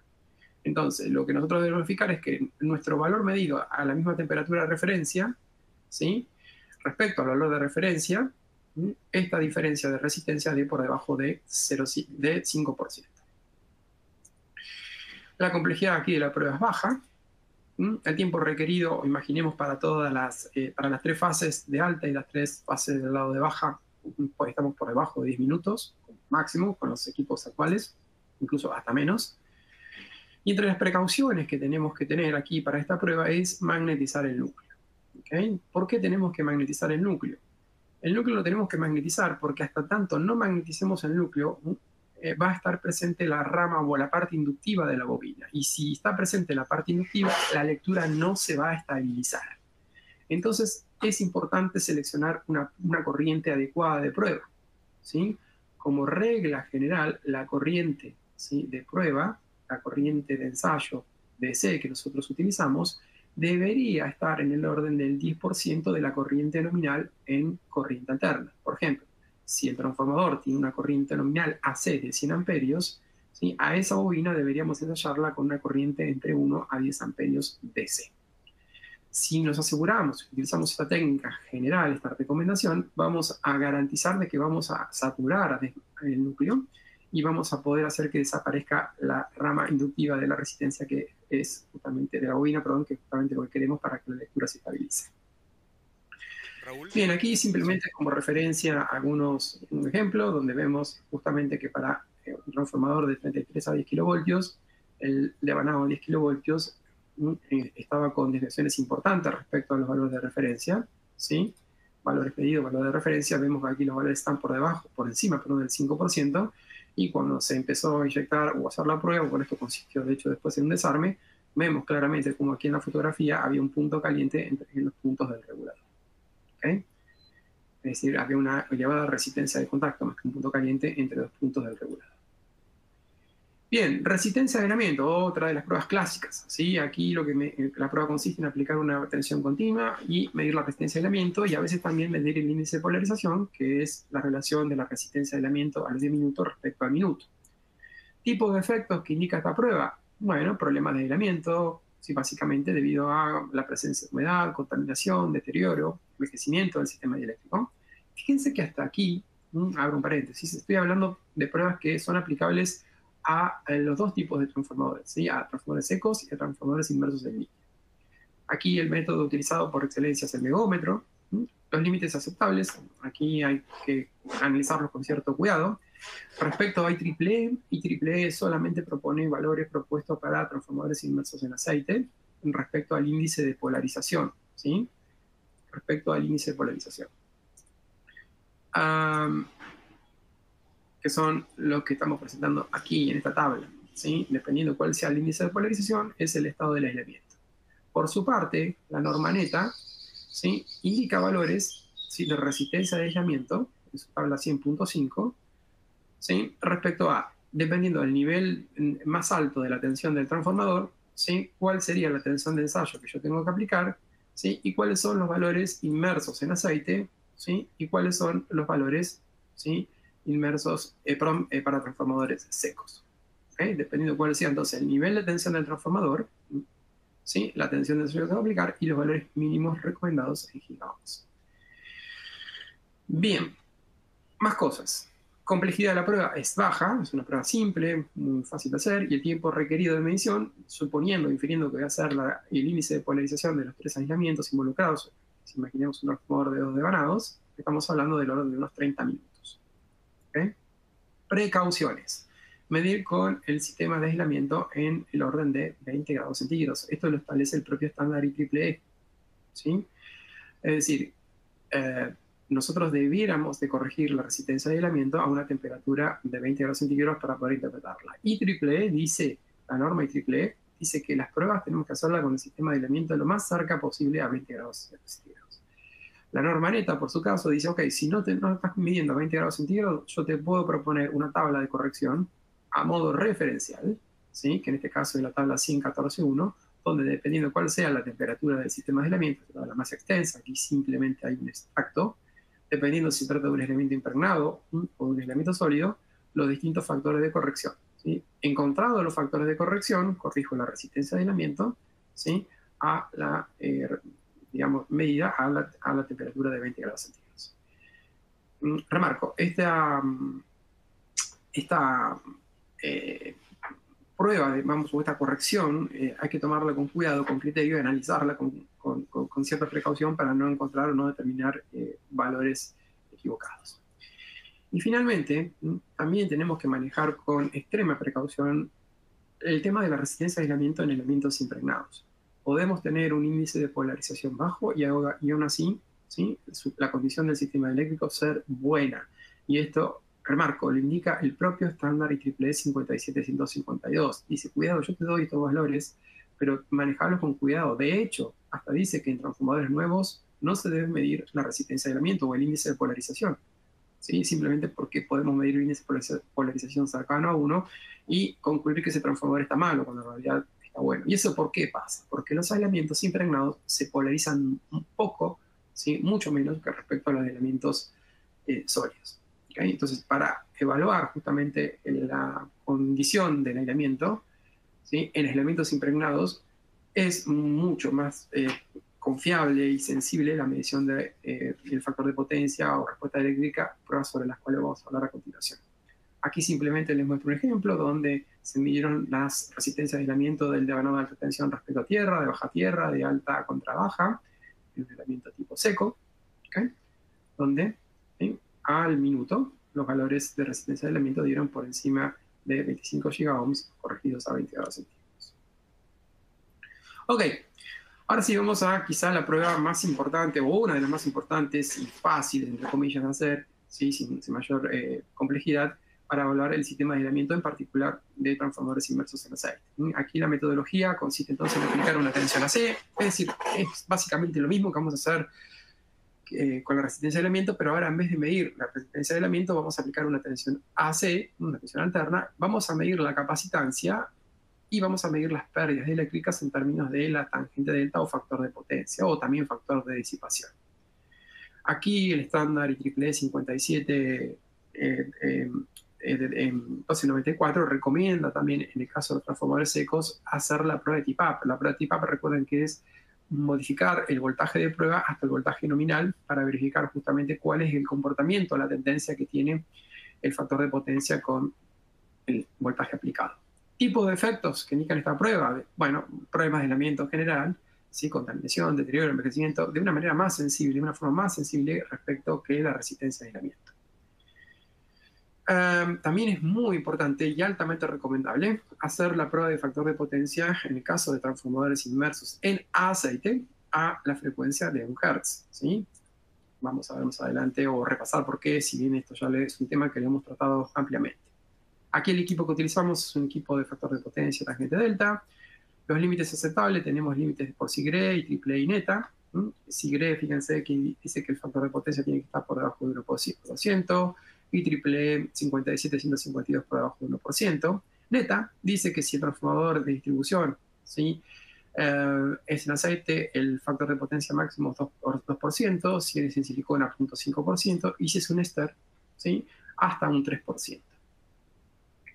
Entonces, lo que nosotros debemos verificar es que nuestro valor medido a la misma temperatura de referencia, ¿sí? Respecto al valor de referencia, esta diferencia de resistencia dé por debajo de 5%. La complejidad aquí de la prueba es baja. El tiempo requerido, imaginemos, para las 3 fases de alta y las 3 fases del lado de baja, pues estamos por debajo de 10 minutos, máximo, con los equipos actuales, incluso hasta menos. Y entre las precauciones que tenemos que tener aquí para esta prueba es magnetizar el núcleo. ¿Okay? ¿Por qué tenemos que magnetizar el núcleo? El núcleo lo tenemos que magnetizar porque hasta tanto no magneticemos el núcleo, va a estar presente la rama o la parte inductiva de la bobina. Y si está presente la parte inductiva, la lectura no se va a estabilizar. Entonces, es importante seleccionar una corriente adecuada de prueba, ¿sí? Como regla general, la corriente, ¿sí?, de prueba, la corriente de ensayo DC que nosotros utilizamos, debería estar en el orden del 10% de la corriente nominal en corriente alterna. Por ejemplo, si el transformador tiene una corriente nominal AC de 100 amperios, ¿sí?, a esa bobina deberíamos ensayarla con una corriente entre 1 a 10 amperios DC. Si nos aseguramos, utilizamos esta técnica general, esta recomendación, vamos a garantizar de que vamos a saturar el núcleo y vamos a poder hacer que desaparezca la rama inductiva de la resistencia, que es justamente de la bobina, perdón, que es justamente lo que queremos para que la lectura se estabilice. Raúl. Bien, aquí simplemente como referencia algunos ejemplos donde vemos justamente que para un transformador de 33 a 10 kilovoltios, el devanado de 10 kilovoltios estaba con desviaciones importantes respecto a los valores de referencia, ¿sí? Valores pedidos, valores de referencia, vemos que aquí los valores están por encima, perdón, del 5%, y cuando se empezó a inyectar o a hacer la prueba, con esto consistió de hecho después en un desarme, vemos claramente como aquí en la fotografía había un punto caliente entre los puntos del regulador. ¿Okay? Es decir, había una elevada resistencia de contacto más que un punto caliente entre los puntos del regulador. Bien, resistencia de aislamiento, otra de las pruebas clásicas, ¿sí? Aquí la prueba consiste en aplicar una tensión continua y medir la resistencia de aislamiento, y a veces también medir el índice de polarización, que es la relación de la resistencia de aislamiento a los 10 minutos respecto al minuto. ¿Tipo de efectos que indica esta prueba? Bueno, problemas de aislamiento, sí, básicamente debido a la presencia de humedad, contaminación, deterioro, envejecimiento del sistema eléctrico. Fíjense que hasta aquí, abro un paréntesis, estoy hablando de pruebas que son aplicables a los dos tipos de transformadores, ¿sí? A transformadores secos y a transformadores inmersos en líquido. Aquí el método utilizado por excelencia es el megómetro. Los límites aceptables, aquí hay que analizarlos con cierto cuidado. Respecto a IEEE solamente propone valores propuestos para transformadores inmersos en aceite respecto al índice de polarización, ¿sí? Respecto al índice de polarización. Que son los que estamos presentando aquí en esta tabla, ¿sí? Dependiendo cuál sea el índice de polarización, es el estado del aislamiento. Por su parte, la norma neta, ¿sí?, indica valores, ¿sí?, de resistencia de aislamiento, en su tabla 100.5, ¿sí?, respecto a, dependiendo del nivel más alto de la tensión del transformador, ¿sí?, cuál sería la tensión de ensayo que yo tengo que aplicar, ¿sí?, y cuáles son los valores inmersos en aceite, ¿sí?, y cuáles son los valores, ¿sí?, inmersos para transformadores secos. ¿Okay? Dependiendo de cuál sea entonces el nivel de tensión del transformador, ¿sí?, la tensión de ensayo que va a aplicar y los valores mínimos recomendados en gigawatts. Bien, más cosas. Complejidad de la prueba es baja, es una prueba simple, muy fácil de hacer, y el tiempo requerido de medición, suponiendo, infiriendo que va a ser el índice de polarización de los tres aislamientos involucrados, si imaginemos un transformador de 2 devanados, estamos hablando del orden de unos 30 minutos. ¿Okay? Precauciones. Medir con el sistema de aislamiento en el orden de 20 grados centígrados. Esto lo establece el propio estándar IEEE, ¿sí? Es decir, nosotros debiéramos de corregir la resistencia de aislamiento a una temperatura de 20 grados centígrados para poder interpretarla. IEEE dice, la norma IEEE dice que las pruebas tenemos que hacerlas con el sistema de aislamiento lo más cerca posible a 20 grados centígrados. La norma neta, por su caso, dice, ok, si no estás midiendo a 20 grados centígrados, yo te puedo proponer una tabla de corrección a modo referencial, ¿sí?, que en este caso es la tabla 114.1, donde dependiendo de cuál sea la temperatura del sistema de aislamiento, la tabla más extensa, aquí simplemente hay un extracto, dependiendo si se trata de un aislamiento impregnado o de un aislamiento sólido, los distintos factores de corrección, ¿sí? Encontrados los factores de corrección, corrijo la resistencia de aislamiento, ¿sí?, a la digamos, medida a la temperatura de 20 grados centígrados. Remarco, esta prueba, o esta corrección, hay que tomarla con cuidado, con criterio, y analizarla con cierta precaución para no encontrar o no determinar valores equivocados. Y finalmente, también tenemos que manejar con extrema precaución el tema de la resistencia de aislamiento en elementos impregnados. Podemos tener un índice de polarización bajo y aún así, ¿sí? La condición del sistema eléctrico ser buena. Y esto, remarco, lo indica el propio estándar IEEE 57152. Dice, cuidado, yo te doy estos valores, pero manejarlos con cuidado. De hecho, hasta dice que en transformadores nuevos no se debe medir la resistencia de aislamiento o el índice de polarización, ¿sí? Simplemente porque podemos medir el índice de polarización cercano a 1 y concluir que ese transformador está malo, cuando en realidad está bueno. ¿Y eso por qué pasa? Porque los aislamientos impregnados se polarizan un poco, ¿sí? Mucho menos que respecto a los aislamientos sólidos. ¿Okay? Entonces, para evaluar justamente la condición del aislamiento, ¿sí? En aislamientos impregnados es mucho más confiable y sensible la medición del factor de potencia o respuesta eléctrica, pruebas sobre las cuales vamos a hablar a continuación. Aquí simplemente les muestro un ejemplo donde se midieron las resistencias de aislamiento del devanado de alta tensión respecto a tierra, de baja tierra, de alta contra baja, el aislamiento tipo seco, ¿okay? Donde al minuto los valores de resistencia de aislamiento dieron por encima de 25 gigaohms corregidos a 20 grados centígrados. Ok, ahora sí vamos a quizá la prueba más importante o una de las más importantes y fáciles, entre comillas, de hacer, ¿sí? sin mayor complejidad, para evaluar el sistema de aislamiento, en particular de transformadores inmersos en aceite. Aquí la metodología consiste entonces en aplicar una tensión AC, es decir, es básicamente lo mismo que vamos a hacer con la resistencia de aislamiento, pero ahora en vez de medir la resistencia de aislamiento vamos a aplicar una tensión AC, una tensión alterna, vamos a medir la capacitancia y vamos a medir las pérdidas eléctricas en términos de la tangente delta o factor de potencia, o también factor de disipación. Aquí el estándar IEEE 57 1294 recomienda también, en el caso de transformadores secos, hacer la prueba de TIPAP. La prueba de TIPAP, recuerden que es modificar el voltaje de prueba hasta el voltaje nominal para verificar justamente cuál es el comportamiento, la tendencia que tiene el factor de potencia con el voltaje aplicado. Tipos de efectos que indican esta prueba, bueno, problemas de aislamiento general, ¿sí? Contaminación, deterioro, envejecimiento, de una manera más sensible, de una forma más sensible respecto que la resistencia de aislamiento. También es muy importante y altamente recomendable hacer la prueba de factor de potencia en el caso de transformadores inmersos en aceite a la frecuencia de 1 Hz, ¿sí? Vamos a ver más adelante o repasar por qué, si bien esto ya es un tema que lo hemos tratado ampliamente. Aquí el equipo que utilizamos es un equipo de factor de potencia tangente delta. Los límites aceptables, tenemos límites por SIGRE y AAA y neta. SIGRE, fíjense que dice que el factor de potencia tiene que estar por debajo de 1%, y AAA 57-152 por debajo de 1%. Neta dice que si el transformador de distribución, ¿sí? Es en aceite, el factor de potencia máximo es 2%, si es en silicona 0.5%, y si es un éster, ¿sí? Hasta un 3%.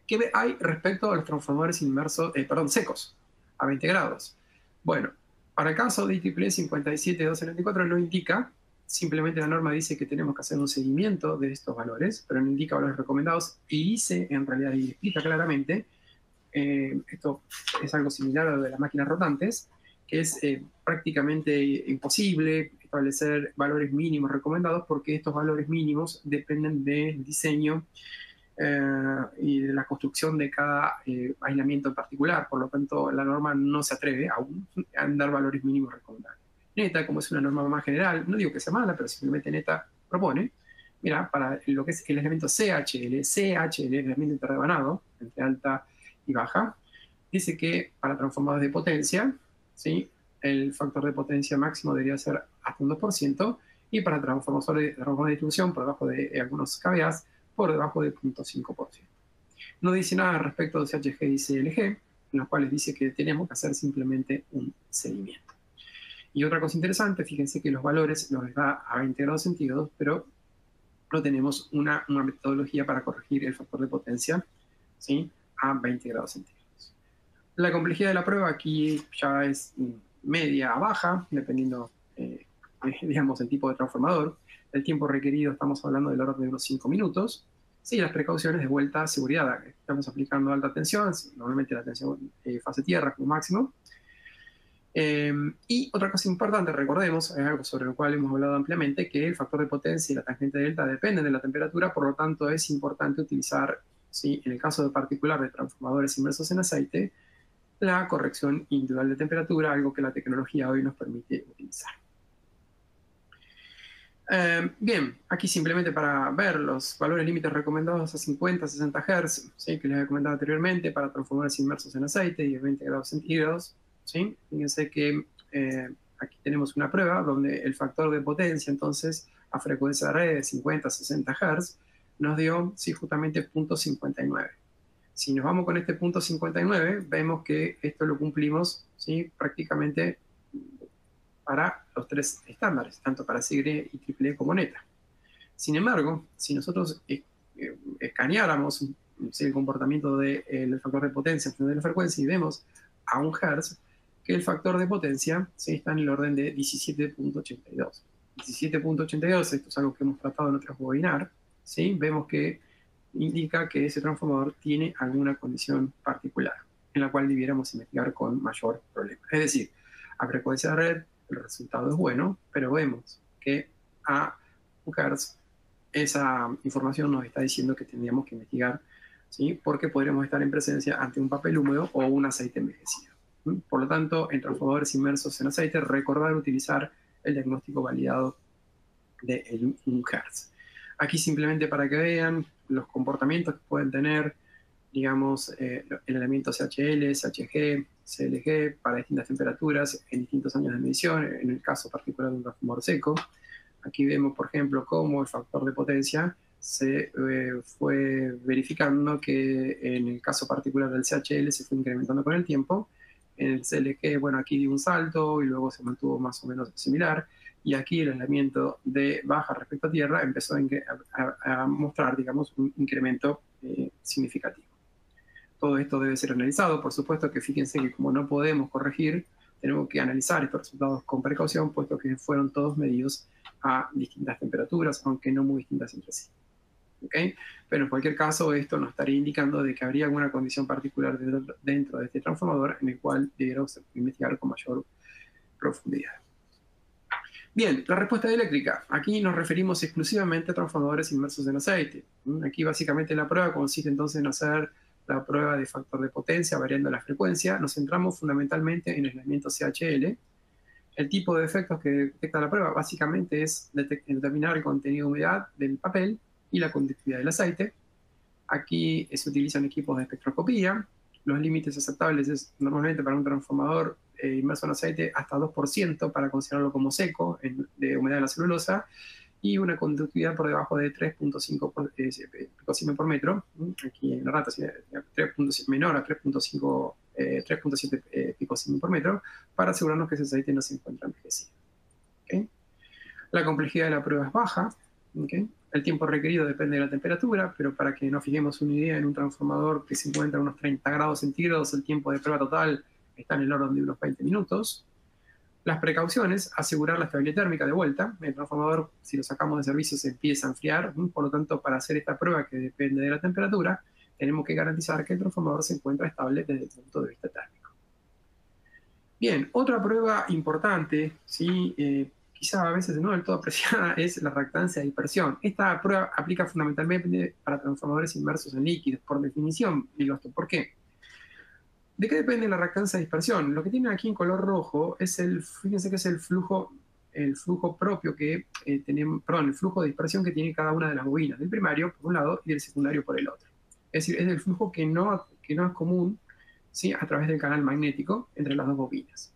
¿Qué hay respecto a los transformadores inmersos, secos, a 20 grados? Bueno, para el caso de IEEE 57.1294 no indica, simplemente la norma dice que tenemos que hacer un seguimiento de estos valores, pero no indica valores recomendados, y dice, en realidad, y explica claramente, esto es algo similar a lo de las máquinas rotantes, que es prácticamente imposible establecer valores mínimos recomendados porque estos valores mínimos dependen del diseño y de la construcción de cada aislamiento en particular. Por lo tanto, la norma no se atreve aún a dar valores mínimos recomendables. Neta, como es una norma más general, no digo que sea mala, pero simplemente Neta propone, mira, para lo que es el aislamiento CHL, el aislamiento interrebanado, entre alta y baja, dice que para transformadores de potencia, ¿sí? El factor de potencia máximo debería ser hasta un 2%, y para transformadores de distribución, por debajo de algunos kVA, por debajo de 0.5%. No dice nada respecto de CHG y CLG, en los cuales dice que tenemos que hacer simplemente un seguimiento. Y otra cosa interesante, fíjense que los valores los da a 20 grados centígrados, pero no tenemos una metodología para corregir el factor de potencia, ¿sí? A 20 grados centígrados. La complejidad de la prueba aquí ya es media a baja, dependiendo, digamos, el tipo de transformador. El tiempo requerido estamos hablando del orden de unos 5 minutos. Sí, las precauciones de vuelta a seguridad. Estamos aplicando alta tensión, normalmente la tensión fase tierra como máximo. Y otra cosa importante, recordemos, es algo sobre lo cual hemos hablado ampliamente, que el factor de potencia y la tangente delta dependen de la temperatura, por lo tanto es importante utilizar, ¿sí? En el caso de particular de transformadores inmersos en aceite, la corrección individual de temperatura, algo que la tecnología hoy nos permite utilizar. Bien, aquí simplemente para ver los valores límites recomendados a 50, 60 Hz, ¿sí? Que les he comentado anteriormente, para transformadores inmersos en aceite y a 20 grados centígrados. ¿Sí? Fíjense que aquí tenemos una prueba donde el factor de potencia, entonces, a frecuencia de red de 50, 60 Hz, nos dio, sí, justamente 0.59. Si nos vamos con este punto 59, vemos que esto lo cumplimos, ¿sí? Prácticamente para los tres estándares, tanto para SIGRE y AAA como NETA. Sin embargo, si nosotros escaneáramos el comportamiento del factor de potencia de la frecuencia y vemos a 1 Hz, que el factor de potencia está en el orden de 17.82. 17.82, esto es algo que hemos tratado en otros webinars, ¿sí? Vemos que indica que ese transformador tiene alguna condición particular, en la cual debiéramos investigar con mayor problema. Es decir, a frecuencia de red, el resultado es bueno, pero vemos que a 1 Hz esa información nos está diciendo que tendríamos que investigar, ¿sí? Porque podríamos estar en presencia ante un papel húmedo o un aceite envejecido. Por lo tanto, en transformadores inmersos en aceite, recordar utilizar el diagnóstico validado de 1 Hz. Aquí simplemente para que vean los comportamientos que pueden tener, digamos, el elemento CHL, CHG, CLG para distintas temperaturas en distintos años de medición, en el caso particular de un transformador seco. Aquí vemos, por ejemplo, cómo el factor de potencia se fue verificando que en el caso particular del CHL se fue incrementando con el tiempo. En el CLG, bueno, aquí dio un salto y luego se mantuvo más o menos similar. Y aquí el aislamiento de baja respecto a tierra empezó a mostrar, digamos, un incremento significativo. Todo esto debe ser analizado. Por supuesto que fíjense que como no podemos corregir, tenemos que analizar estos resultados con precaución, puesto que fueron todos medidos a distintas temperaturas, aunque no muy distintas entre sí. ¿Okay? Pero en cualquier caso, esto nos estaría indicando de que habría alguna condición particular dentro de este transformador en el cual deberíamos investigar con mayor profundidad. Bien, la respuesta eléctrica. Aquí nos referimos exclusivamente a transformadores inmersos en aceite. Aquí básicamente la prueba consiste entonces en hacer la prueba de factor de potencia variando la frecuencia. Nos centramos fundamentalmente en el aislamiento CHL. El tipo de efectos que detecta la prueba básicamente es determinar el contenido de humedad del papel y la conductividad del aceite. Aquí se utilizan equipos de espectroscopía. Los límites aceptables es normalmente para un transformador inmerso en aceite hasta 2% para considerarlo como seco de humedad de la celulosa, y una conductividad por debajo de 3.5 picosímetros por metro. Aquí en la rata menor a 3.7 picosímetros por metro, para asegurarnos que ese aceite no se encuentra envejecido. ¿Okay? La complejidad de la prueba es baja. ¿Okay? El tiempo requerido depende de la temperatura, pero para que nos fijemos una idea, en un transformador que se encuentra a unos 30 grados centígrados, el tiempo de prueba total está en el orden de unos 20 minutos. Las precauciones: asegurar la estabilidad térmica de vuelta. El transformador, si lo sacamos de servicio, se empieza a enfriar. Por lo tanto, para hacer esta prueba que depende de la temperatura, tenemos que garantizar que el transformador se encuentra estable desde el punto de vista térmico. Bien, otra prueba importante, ¿sí? Quizá a veces no del todo apreciada, es la reactancia de dispersión. Esta prueba aplica fundamentalmente para transformadores inmersos en líquidos. Por definición, digo esto, ¿por qué? ¿De qué depende la reactancia de dispersión? Lo que tienen aquí en color rojo es fíjense que es el flujo propio que tenemos, perdón, el flujo de dispersión que tiene cada una de las bobinas, del primario por un lado y del secundario por el otro. Es decir, es el flujo que no es común, ¿sí? A través del canal magnético entre las dos bobinas.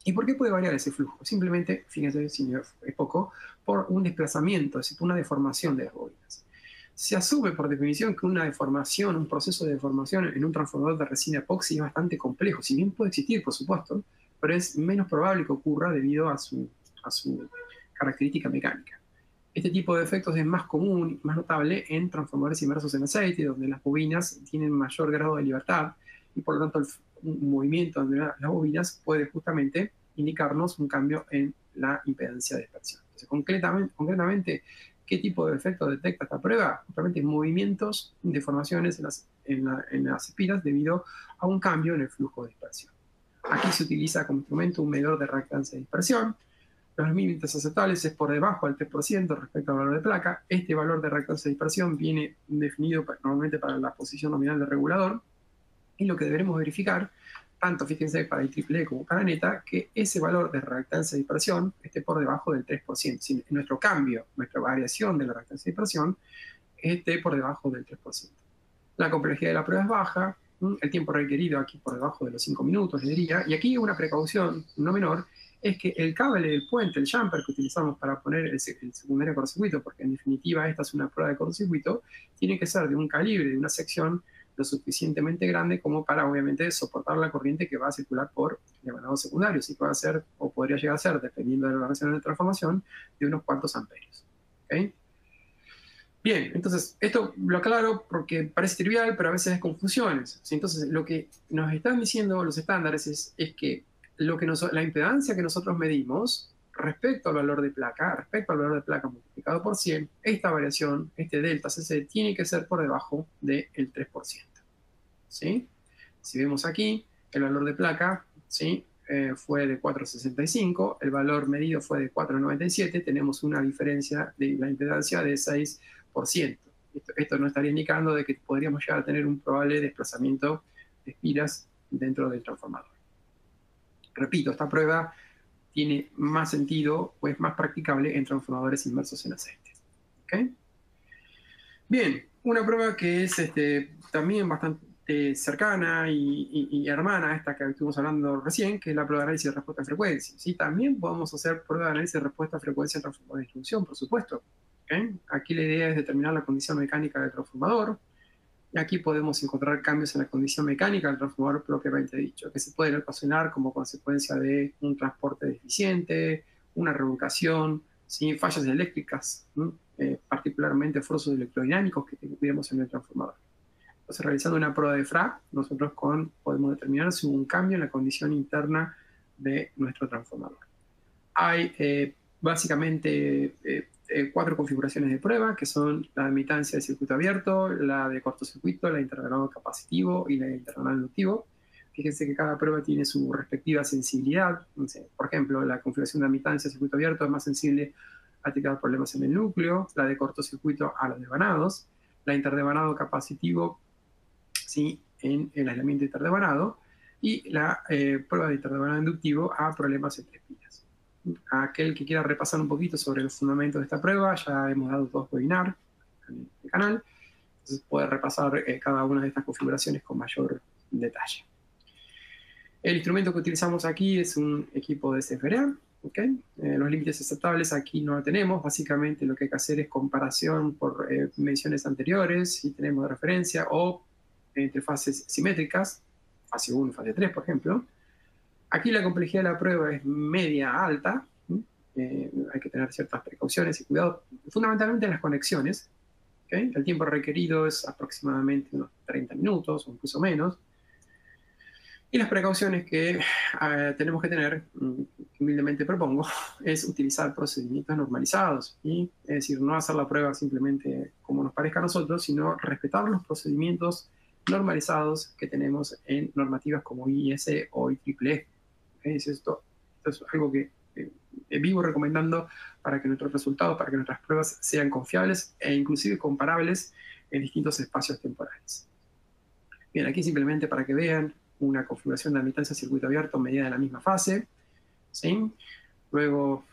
¿Y por qué puede variar ese flujo? Simplemente, fíjense, si es poco, por un desplazamiento, es decir, una deformación de las bobinas. Se asume por definición que una deformación, un proceso de deformación en un transformador de resina epoxi es bastante complejo. Si bien puede existir, por supuesto, pero es menos probable que ocurra debido a su característica mecánica. Este tipo de efectos es más común y más notable en transformadores inmersos en aceite, donde las bobinas tienen mayor grado de libertad y por lo tanto un movimiento de las bobinas puede justamente indicarnos un cambio en la impedancia de dispersión. Entonces, concretamente, ¿qué tipo de efecto detecta esta prueba? Justamente movimientos, deformaciones en las espiras debido a un cambio en el flujo de dispersión. Aquí se utiliza como instrumento un medidor de reactancia de dispersión. Los límites aceptables es por debajo del 3% respecto al valor de placa. Este valor de reactancia de dispersión viene definido normalmente para la posición nominal del regulador. Y lo que deberemos verificar tanto fíjense para IEEE como para NETA, que ese valor de reactancia de dispersión esté por debajo del 3%. Si nuestro cambio, nuestra variación de la reactancia de dispersión esté por debajo del 3%. La complejidad de la prueba es baja, el tiempo requerido aquí por debajo de los 5 minutos, le diría, y aquí una precaución no menor, es que el cable del puente, el jumper que utilizamos para poner el secundario cortocircuito, porque en definitiva esta es una prueba de cortocircuito, tiene que ser de un calibre, de una sección lo suficientemente grande como para, obviamente, soportar la corriente que va a circular por el emanado secundario. Sí que va a ser, o podría llegar a ser, dependiendo de la relación de transformación, de unos cuantos amperios. ¿Okay? Bien, entonces, esto lo aclaro porque parece trivial, pero a veces hay confusiones. ¿Sí? Entonces, lo que nos están diciendo los estándares es que, la impedancia que nosotros medimos respecto al valor de placa, multiplicado por 100, esta variación, este delta CC, tiene que ser por debajo del 3%. ¿Sí? Si vemos aquí, el valor de placa, ¿sí? Fue de 4,65, el valor medido fue de 4,97, tenemos una diferencia de la impedancia de 6%. Esto nos estaría indicando de que podríamos llegar a tener un probable desplazamiento de espiras dentro del transformador. Repito, esta prueba tiene más sentido o es más practicable en transformadores inmersos en aceite. ¿Okay? Bien, una prueba que es también bastante cercana y hermana a esta que estuvimos hablando recién, que es la prueba de análisis de respuesta a frecuencia. ¿Sí? También podemos hacer prueba de análisis de respuesta a frecuencia en transformador de distribución, por supuesto. ¿Okay? Aquí la idea es determinar la condición mecánica del transformador. Y aquí podemos encontrar cambios en la condición mecánica del transformador propiamente dicho, que se pueden ocasionar como consecuencia de un transporte deficiente, una revocación, ¿sí? Fallas eléctricas, particularmente forzos electrodinámicos que tuviéramos en el transformador. Entonces, realizando una prueba de FRA, nosotros podemos determinar si hubo un cambio en la condición interna de nuestro transformador. Hay básicamente 4 configuraciones de prueba, que son la admitancia de circuito abierto, la de cortocircuito, la de intergranado capacitivo y la de intergranado inductivo. Fíjense que cada prueba tiene su respectiva sensibilidad. Por ejemplo, la configuración de admitancia de circuito abierto es más sensible a detectar problemas en el núcleo, la de cortocircuito a los desvanados, la de interdevanado capacitivo, ¿sí? En el aislamiento interdevanado, y la prueba de interdevanado inductivo a problemas entre espiras. A aquel que quiera repasar un poquito sobre los fundamentos de esta prueba, ya hemos dado 2 webinars en el canal, entonces puede repasar cada una de estas configuraciones con mayor detalle. El instrumento que utilizamos aquí es un equipo de CFRA. ¿Okay? Los límites aceptables aquí no lo tenemos, básicamente lo que hay que hacer es comparación por mediciones anteriores, si tenemos de referencia, o entre fases simétricas, fase 1 y fase 3, por ejemplo. Aquí la complejidad de la prueba es media-alta, hay que tener ciertas precauciones y cuidados, fundamentalmente en las conexiones. ¿Okay? El tiempo requerido es aproximadamente unos 30 minutos o incluso menos. Y las precauciones que tenemos que tener, que humildemente propongo, es utilizar procedimientos normalizados. Es decir, no hacer la prueba simplemente como nos parezca a nosotros, sino respetar los procedimientos normalizados que tenemos en normativas como IS o IEEE. Esto es algo que vivo recomendando para que nuestros resultados, para que nuestras pruebas sean confiables e inclusive comparables en distintos espacios temporales. Bien, aquí simplemente para que vean una configuración de admitancia de circuito abierto medida en la misma fase, ¿sí? Luego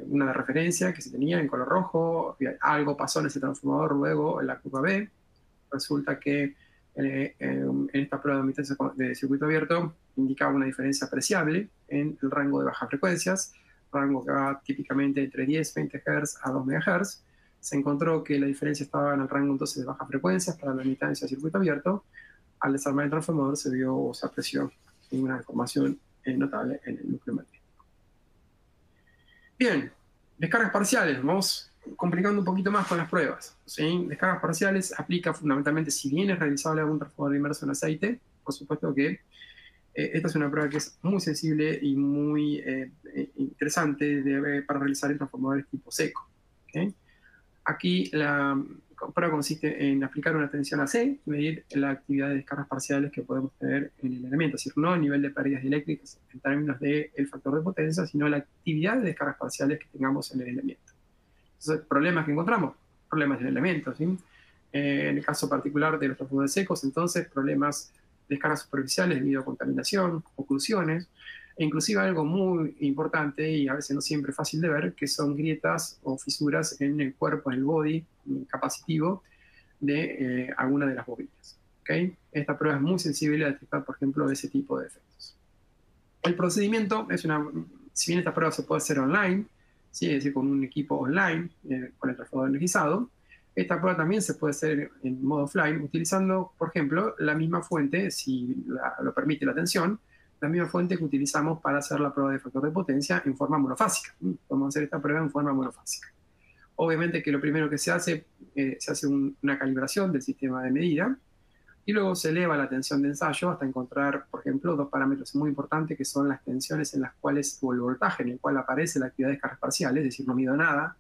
una de referencia que se tenía en color rojo, algo pasó en ese transformador, luego en la curva B, resulta que en esta prueba de admitancia de circuito abierto indicaba una diferencia apreciable en el rango de bajas frecuencias, rango que va típicamente entre 10, 20 Hz a 2 MHz. Se encontró que la diferencia estaba en el rango entonces de bajas frecuencias para la admitancia de circuito abierto. Al desarmar el transformador se vio o se apreció una deformación notable en el núcleo magnético. Bien, descargas parciales. Vamos complicando un poquito más con las pruebas. ¿Sí? Descargas parciales aplica fundamentalmente si bien es realizable algún transformador inmerso en aceite. Por supuesto que esta es una prueba que es muy sensible y muy interesante para realizar en transformadores tipo seco. ¿Okay? Aquí la prueba consiste en aplicar una tensión AC y medir la actividad de descargas parciales que podemos tener en el elemento, es decir, no el nivel de pérdidas eléctricas en términos del factor de potencia, sino la actividad de descargas parciales que tengamos en el elemento. Entonces, problemas que encontramos, problemas del elemento, ¿sí? En el caso particular de los transformadores secos, entonces, problemas descargas superficiales debido a contaminación, oclusiones, e inclusive algo muy importante y a veces no siempre fácil de ver, que son grietas o fisuras en el cuerpo, en el body capacitivo de alguna de las bobinas. ¿Okay? Esta prueba es muy sensible a detectar, por ejemplo, ese tipo de defectos. El procedimiento es si bien esta prueba se puede hacer online, ¿sí? Es decir, con un equipo online, con el transformador energizado, esta prueba también se puede hacer en modo offline, utilizando, por ejemplo, la misma fuente, si lo permite la tensión, la misma fuente que utilizamos para hacer la prueba de factor de potencia en forma monofásica. Podemos hacer esta prueba en forma monofásica. Obviamente que lo primero que se hace una calibración del sistema de medida, y luego se eleva la tensión de ensayo hasta encontrar, por ejemplo, dos parámetros muy importantes que son las tensiones en las cuales, o el voltaje en el cual aparece la actividad de descargas parciales, es decir, no mido nada,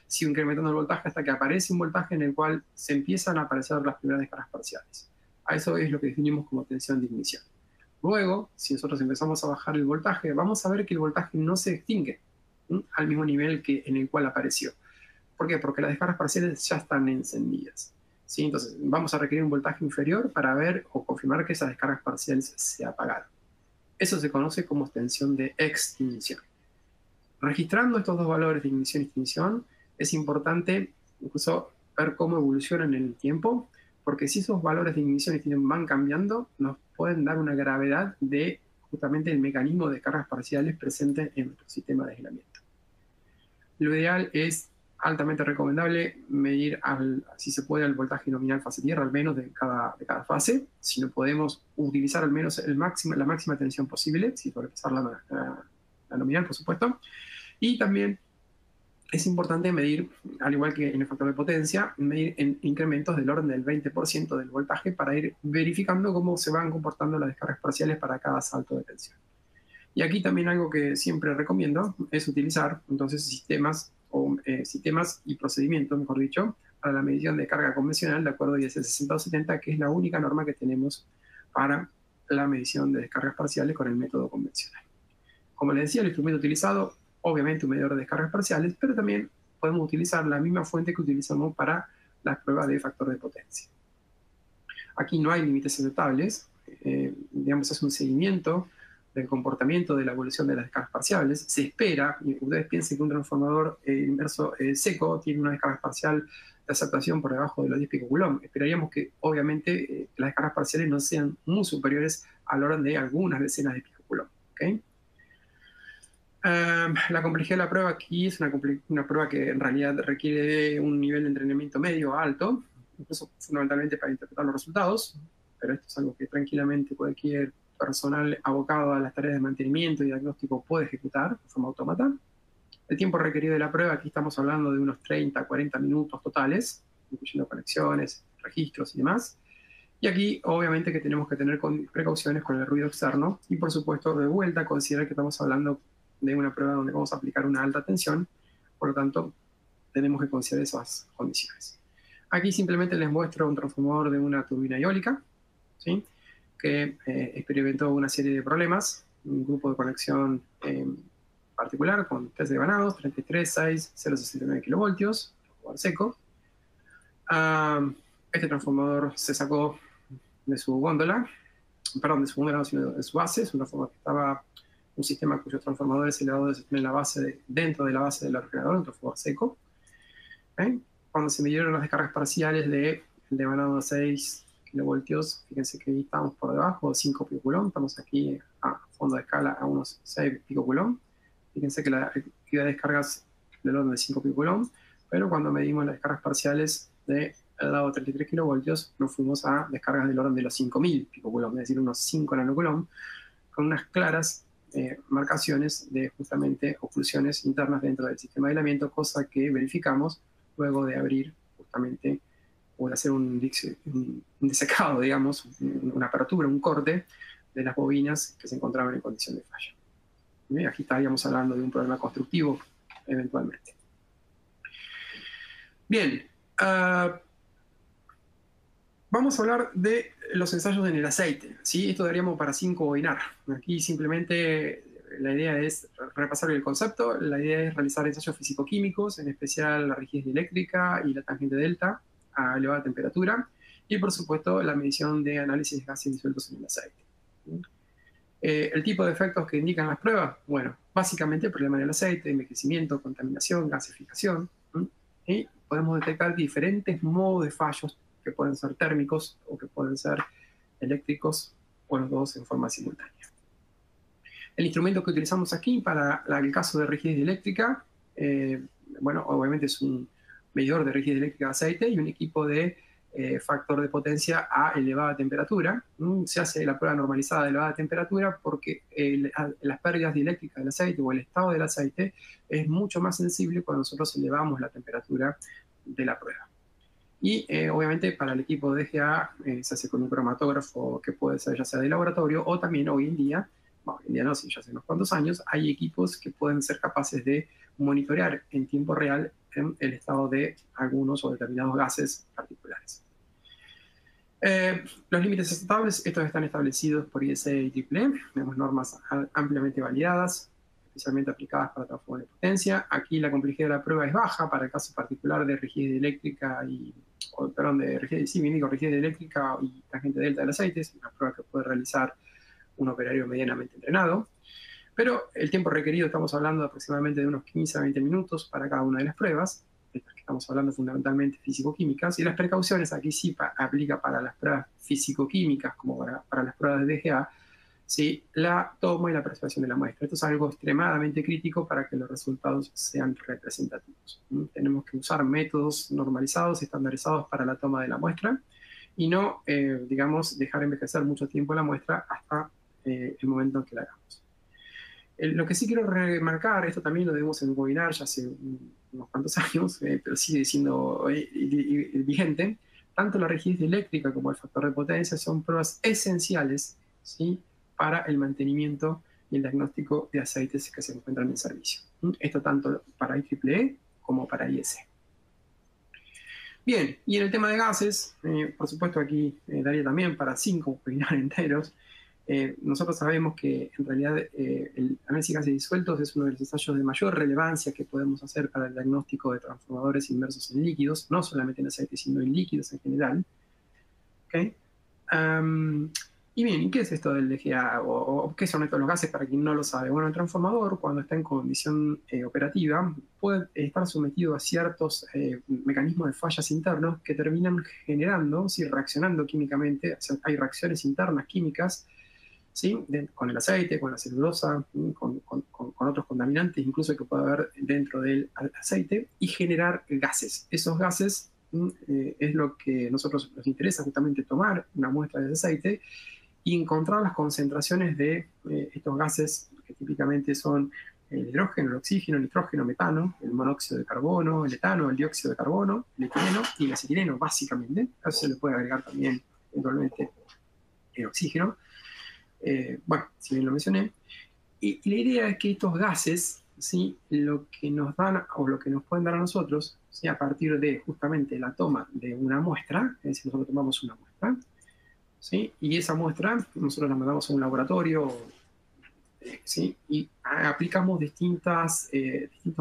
sigo incrementando el voltaje hasta que aparece un voltaje en el cual se empiezan a aparecer las primeras descargas parciales. A eso es lo que definimos como tensión de ignición. Luego, si nosotros empezamos a bajar el voltaje, vamos a ver que el voltaje no se extingue al mismo nivel que en el cual apareció. ¿Por qué? Porque las descargas parciales ya están encendidas. ¿Sí? Entonces, vamos a requerir un voltaje inferior para ver o confirmar que esas descargas parciales se apagaron. Eso se conoce como tensión de extinción. Registrando estos dos valores de ignición y extinción, es importante incluso ver cómo evolucionan en el tiempo, porque si esos valores de ignición y extinción van cambiando, nos pueden dar una gravedad de justamente el mecanismo de descargas parciales presente en nuestro sistema de aislamiento. Lo ideal es altamente recomendable medir, si se puede, el voltaje nominal fase tierra, al menos de cada fase. Si no podemos, utilizar al menos la máxima tensión posible, sin sobrepasar la nominal, por supuesto. Y también es importante medir, al igual que en el factor de potencia, medir en incrementos del orden del 20% del voltaje para ir verificando cómo se van comportando las descargas parciales para cada salto de tensión. Y aquí también algo que siempre recomiendo es utilizar entonces sistemas y procedimientos, mejor dicho, para la medición de carga convencional de acuerdo a IEC 60270, que es la única norma que tenemos para la medición de descargas parciales con el método convencional. Como les decía, el instrumento utilizado, obviamente un medidor de descargas parciales, pero también podemos utilizar la misma fuente que utilizamos para las pruebas de factor de potencia. Aquí no hay límites aceptables, digamos, es un seguimiento del comportamiento de la evolución de las descargas parciales. Se espera, y ustedes piensen que un transformador inverso seco tiene una descarga parcial de aceptación por debajo de los 10 picocoulomb. Esperaríamos que, obviamente, las descargas parciales no sean muy superiores al orden de algunas decenas de picocoulomb. ¿Okay? La complejidad de la prueba aquí es una prueba que en realidad requiere un nivel de entrenamiento medio a alto, incluso fundamentalmente para interpretar los resultados, pero esto es algo que tranquilamente cualquier personal abocado a las tareas de mantenimiento y diagnóstico puede ejecutar de forma autómata. El tiempo requerido de la prueba, aquí estamos hablando de unos 30 a 40 minutos totales, incluyendo conexiones, registros y demás. Y aquí, obviamente, que tenemos que tener precauciones con el ruido externo y, por supuesto, de vuelta, considerar que estamos hablando de una prueba donde vamos a aplicar una alta tensión, por lo tanto, tenemos que considerar esas condiciones. Aquí simplemente les muestro un transformador de una turbina eólica, ¿sí? Que experimentó una serie de problemas, un grupo de conexión particular con test de vanados, 33, 6, 0,69 kilovoltios, transformador seco. Este transformador se sacó de su góndola, perdón, de su góndola, no, sino de su base. Es un transformador que estaba, un sistema cuyos transformadores elevados en la base dentro de la base del refrigerador, un transformador seco. Cuando se midieron las descargas parciales del de vanado 6 kilovoltios, fíjense que ahí estamos por debajo de 5 picocoulomb, estamos aquí a fondo de escala a unos 6 picocoulomb. Fíjense que la actividad de descargas del orden de 5 picocoulomb, pero cuando medimos las descargas parciales del lado de 33 kilovoltios, nos fuimos a descargas del orden de los 5000 picocoulomb, es decir, unos 5 nanocoulomb, con unas claras marcaciones de justamente oclusiones internas dentro del sistema de aislamiento, cosa que verificamos luego de abrir justamente o de hacer un disecado, digamos, una apertura, un corte de las bobinas que se encontraban en condición de falla. ¿Sí? Aquí estaríamos hablando de un problema constructivo, eventualmente. Bien, vamos a hablar de los ensayos en el aceite. ¿Sí? Esto daríamos para 5 bobinar. Aquí simplemente la idea es repasar el concepto. La idea es realizar ensayos físico-químicos, en especial la rigidez eléctrica y la tangente delta a elevada temperatura, y por supuesto la medición de análisis de gases disueltos en el aceite. El tipo de efectos que indican las pruebas, bueno, básicamente el problema del aceite, envejecimiento, contaminación, gasificación, y podemos detectar diferentes modos de fallos que pueden ser térmicos o que pueden ser eléctricos o los dos en forma simultánea. El instrumento que utilizamos aquí para el caso de rigidez eléctrica, bueno, obviamente es un medidor de rigidez eléctrica de aceite y un equipo de factor de potencia a elevada temperatura. Se hace la prueba normalizada de elevada temperatura porque las pérdidas dieléctricas del aceite o el estado del aceite es mucho más sensible cuando nosotros elevamos la temperatura de la prueba. Y obviamente para el equipo de DGA se hace con un cromatógrafo que puede ser ya sea de laboratorio o también hoy en día, bueno, hoy en día no, si ya hace unos cuantos años, hay equipos que pueden ser capaces de monitorear en tiempo real el estado de algunos o determinados gases particulares. Los límites aceptables, estos están establecidos por IEC y EEE, tenemos normas ampliamente validadas, especialmente aplicadas para transformadores de potencia. Aquí la complejidad de la prueba es baja para el caso particular de rigidez eléctrica rigidez eléctrica y tangente delta del aceite, es una prueba que puede realizar un operario medianamente entrenado. Pero el tiempo requerido, estamos hablando aproximadamente de unos 15 a 20 minutos para cada una de las pruebas, estas que estamos hablando fundamentalmente físico-químicas, y las precauciones aquí sí aplica para las pruebas físico-químicas como para las pruebas de DGA, ¿sí? La toma y la preservación de la muestra. Esto es algo extremadamente crítico para que los resultados sean representativos. Tenemos que usar métodos normalizados, estandarizados para la toma de la muestra y no, digamos, dejar envejecer mucho tiempo la muestra hasta el momento en que la hagamos. Lo que sí quiero remarcar, esto también lo debemos en un webinar ya hace unos cuantos años, pero sigue siendo vigente, tanto la rigidez eléctrica como el factor de potencia son pruebas esenciales, ¿sí?, para el mantenimiento y el diagnóstico de aceites que se encuentran en servicio. Esto tanto para IEEE como para IEC. Bien, y en el tema de gases, por supuesto aquí daría también para 5 webinars enteros. Nosotros sabemos que en realidad el análisis de gases disueltos es uno de los ensayos de mayor relevancia que podemos hacer para el diagnóstico de transformadores inmersos en líquidos, no solamente en aceite, sino en líquidos en general. ¿Okay? Y bien, ¿qué es esto del DGA? ¿O qué son estos los gases para quien no lo sabe? Bueno, el transformador, cuando está en condición operativa, puede estar sometido a ciertos mecanismos de fallas internos que terminan generando, ¿sí?, reaccionando químicamente. O sea, hay reacciones internas químicas, ¿sí?, con el aceite, con la celulosa, con otros contaminantes, incluso que puede haber dentro del aceite, y generar gases. Esos gases es lo que a nosotros nos interesa, justamente tomar una muestra de ese aceite y encontrar las concentraciones de estos gases que típicamente son el hidrógeno, el oxígeno, el nitrógeno, metano, el monóxido de carbono, el etano, el dióxido de carbono, el etileno y el acetileno, básicamente. A eso se le puede agregar también, eventualmente, el oxígeno. Bueno, si bien lo mencioné. Y la idea es que estos gases, ¿sí?, lo que nos dan o lo que nos pueden dar a nosotros, ¿sí?, a partir de justamente la toma de una muestra, es decir, nosotros tomamos una muestra, ¿sí?, y esa muestra nosotros la mandamos a un laboratorio, ¿sí?, y aplicamos distintos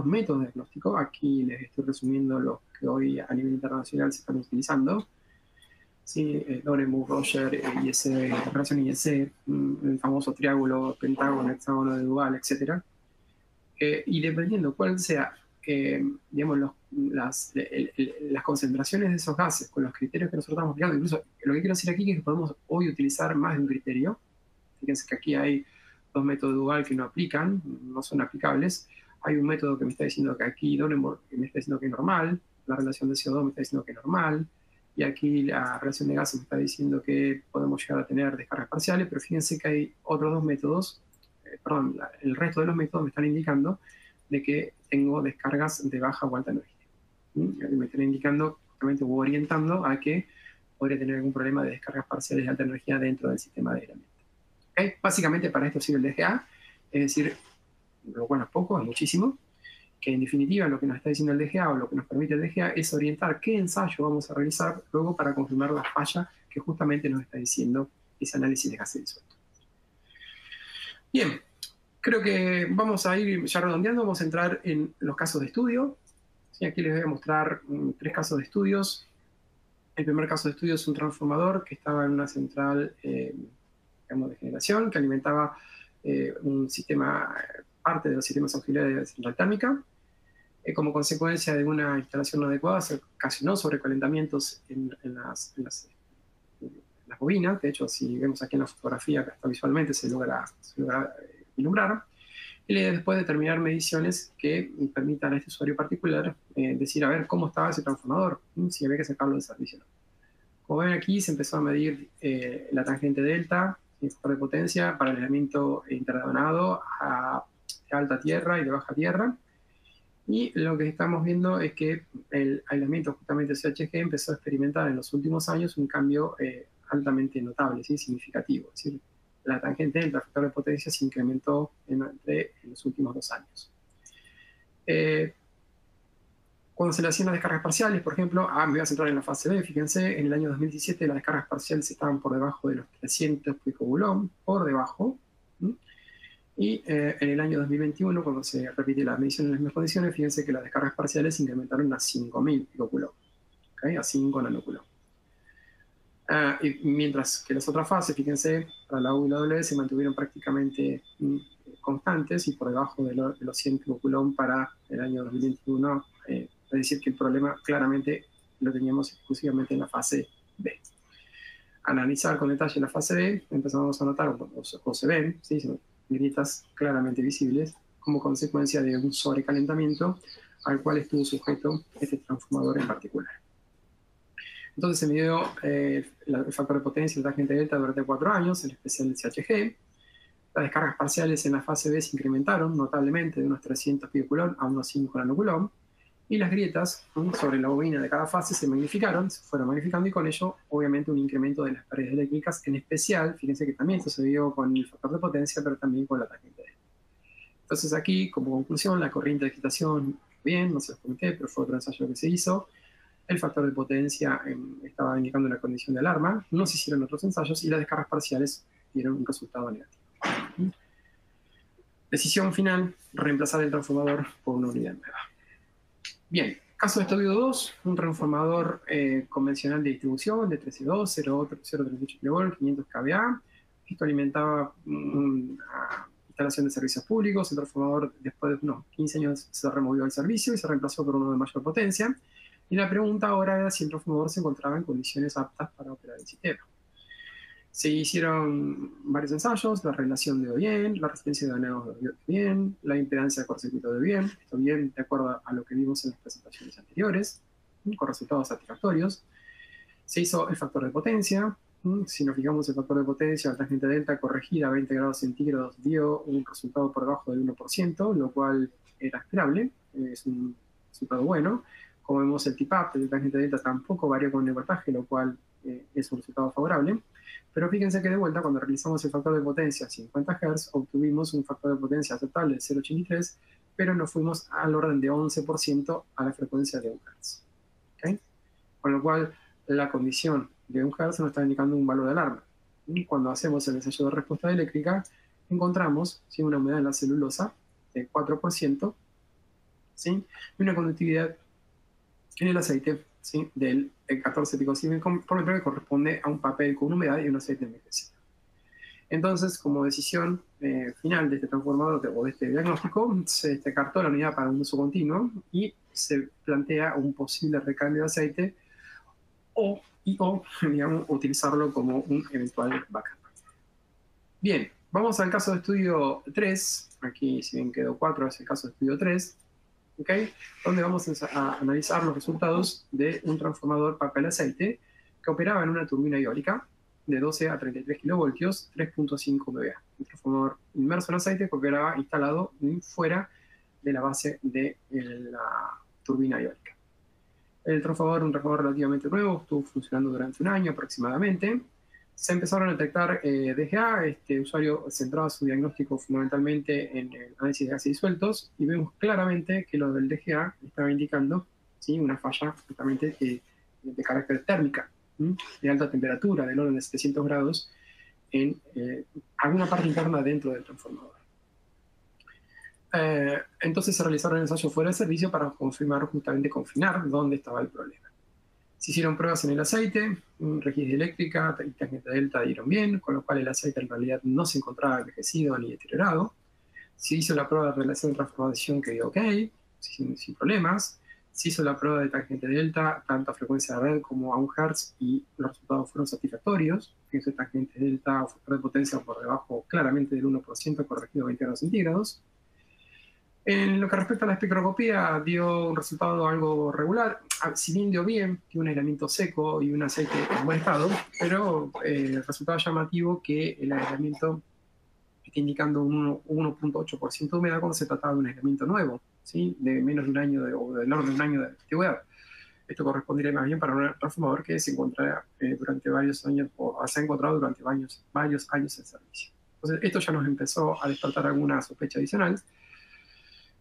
métodos de diagnóstico. Aquí les estoy resumiendo los que hoy a nivel internacional se están utilizando. Sí, Dorenburg, Roger, IEC, relación IEC, el famoso triángulo, pentágono, hexágono de Duval, etc. Y dependiendo cuál sea, digamos, las concentraciones de esos gases con los criterios que nosotros estamos aplicando, incluso lo que quiero decir aquí es que podemos hoy utilizar más de un criterio. Fíjense que aquí hay 2 métodos de Duval que no aplican, no son aplicables. Hay un método que me está diciendo que aquí Dorenburg me está diciendo que es normal, la relación de CO2 me está diciendo que es normal, y aquí la relación de gases me está diciendo que podemos llegar a tener descargas parciales, pero fíjense que hay otros 2 métodos, el resto de los métodos me están indicando de que tengo descargas de baja o alta energía. Me están indicando, justamente, o orientando a que podría tener algún problema de descargas parciales de alta energía dentro del sistema de aislamiento. ¿Okay? Básicamente para esto sirve el DGA, es decir, lo cual no es poco, es muchísimo, que en definitiva lo que nos está diciendo el DGA o lo que nos permite el DGA es orientar qué ensayo vamos a realizar luego para confirmar la falla que justamente nos está diciendo ese análisis de gases disueltos. Bien, creo que vamos a ir ya redondeando, vamos a entrar en los casos de estudio. Sí, aquí les voy a mostrar 3 casos de estudios El primer caso de estudio es un transformador que estaba en una central digamos, de generación que alimentaba un sistema, parte de los sistemas auxiliares de central térmica. Como consecuencia de una instalación no adecuada, se ocasionó sobrecalentamientos en las bobinas. De hecho, si vemos aquí en la fotografía, que está visualmente, se logra vislumbrar. Y después de terminar mediciones que permitan a este usuario particular decir, a ver, cómo estaba ese transformador, si había que sacarlo de servicio. Como ven aquí, se empezó a medir la tangente delta, el factor de potencia, para el aislamiento interdonado de alta tierra y de baja tierra. Y lo que estamos viendo es que el aislamiento justamente CHG empezó a experimentar en los últimos años un cambio altamente notable, ¿sí? Significativo. Es decir, la tangente del factor de potencia se incrementó en los últimos 2 años. Cuando se le hacían las descargas parciales, por ejemplo, me voy a centrar en la fase B, fíjense, en el año 2017 las descargas parciales estaban por debajo de los 300 picocoulomb, por debajo. Y en el año 2021, cuando se repite la medición en las mismas condiciones, fíjense que las descargas parciales se incrementaron a 5.000 picocoulomb, ¿okay? A 5 nanocoulomb. Y mientras que las otras fases, fíjense, para la U y la W se mantuvieron prácticamente constantes y por debajo de los 100 picocoulomb para el año 2021. Es decir, que el problema claramente lo teníamos exclusivamente en la fase B. Al analizar con detalle la fase B, empezamos a notar, o se ven, ¿sí? Grietas claramente visibles como consecuencia de un sobrecalentamiento al cual estuvo sujeto este transformador en particular. Entonces se midió el factor de potencia y la tangente delta durante 4 años, en especial el CHG. Las descargas parciales en la fase B se incrementaron notablemente de unos 300 picocoulomb a unos 5 nanocoulomb, y las grietas sobre la bobina de cada fase se magnificaron, se fueron magnificando, y con ello obviamente un incremento de las pérdidas eléctricas, en especial, fíjense que también esto se vio con el factor de potencia, pero también con la tangente delta. Entonces aquí, como conclusión, la corriente de excitación, bien, no se los comenté, pero fue otro ensayo que se hizo. El factor de potencia estaba indicando una condición de alarma, no se hicieron otros ensayos, y las descargas parciales dieron un resultado negativo. Decisión final, reemplazar el transformador por una unidad nueva. Bien, caso de estudio 2, un transformador convencional de distribución de 13.2, 0.38 kV, 500 kVA. Esto alimentaba una instalación de servicios públicos. El transformador, después de unos 15 años, se removió del servicio y se reemplazó por uno de mayor potencia. Y la pregunta ahora era si el transformador se encontraba en condiciones aptas para operar el sistema. Se hicieron varios ensayos, la relación dio bien, la resistencia de anodos dio bien, la impedancia de cortocircuito dio bien, esto bien de acuerdo a lo que vimos en las presentaciones anteriores, con resultados satisfactorios. Se hizo el factor de potencia. Si nos fijamos, el factor de potencia, la tangente delta corregida a 20 grados centígrados dio un resultado por debajo del 1%, lo cual era esperable, es un resultado bueno. Como vemos, el tip-up de la tangente delta tampoco varió con el voltaje, lo cual es un resultado favorable. Pero fíjense que de vuelta, cuando realizamos el factor de potencia a 50 Hz, obtuvimos un factor de potencia aceptable de 0.83, pero nos fuimos al orden de 11% a la frecuencia de 1 Hz. ¿Okay? Con lo cual, la condición de 1 Hz nos está indicando un valor de alarma. Y cuando hacemos el ensayo de respuesta eléctrica, encontramos, ¿sí?, una humedad en la celulosa de 4%, ¿sí?, y una conductividad en el aceite, ¿sí?, del 14 picosieverts por metro, que corresponde a un papel con humedad y un aceite envejecido. Entonces, como decisión final de este transformador o de este diagnóstico, se descartó la unidad para un uso continuo y se plantea un posible recambio de aceite o digamos, utilizarlo como un eventual backup. Bien, vamos al caso de estudio 3. Aquí, si bien quedó 4, es el caso de estudio 3. ¿Okay? Donde vamos a analizar los resultados de un transformador papel-aceite que operaba en una turbina eólica de 12 a 33 kilovoltios, 3.5 MVA. Un transformador inmerso en aceite que operaba instalado fuera de la base de la turbina eólica. El transformador, un transformador relativamente nuevo, estuvo funcionando durante un año aproximadamente. Se empezaron a detectar DGA. Este usuario centraba su diagnóstico fundamentalmente en el análisis de gases disueltos, y vemos claramente que lo del DGA estaba indicando, ¿sí?, una falla justamente de carácter térmica, de alta temperatura, del orden de 700 grados, en alguna parte interna dentro del transformador. Entonces se realizaron ensayos fuera de servicio para confirmar, justamente confinar dónde estaba el problema. Se hicieron pruebas en el aceite, rigidez eléctrica y tangente delta dieron bien, con lo cual el aceite en realidad no se encontraba envejecido ni deteriorado. Se hizo la prueba de relación de transformación que dio ok, sin problemas. Se hizo la prueba de tangente delta, tanto a frecuencia de red como a 1 Hz, y los resultados fueron satisfactorios. Fíjense, tangente delta o factor de potencia por debajo claramente del 1%, corregido a 20 grados centígrados. En lo que respecta a la espectroscopía, dio un resultado algo regular. Si bien dio bien, que un aislamiento seco y un aceite en buen estado, pero resultaba llamativo que el aislamiento está indicando un 1.8% de humedad cuando se trataba de un aislamiento nuevo, ¿sí? De menos de un año o del orden de un año de antigüedad. Esto correspondería más bien para un transformador que se encuentra durante varios años, o se ha encontrado durante varios años en servicio. Entonces, esto ya nos empezó a despertar alguna sospecha adicional.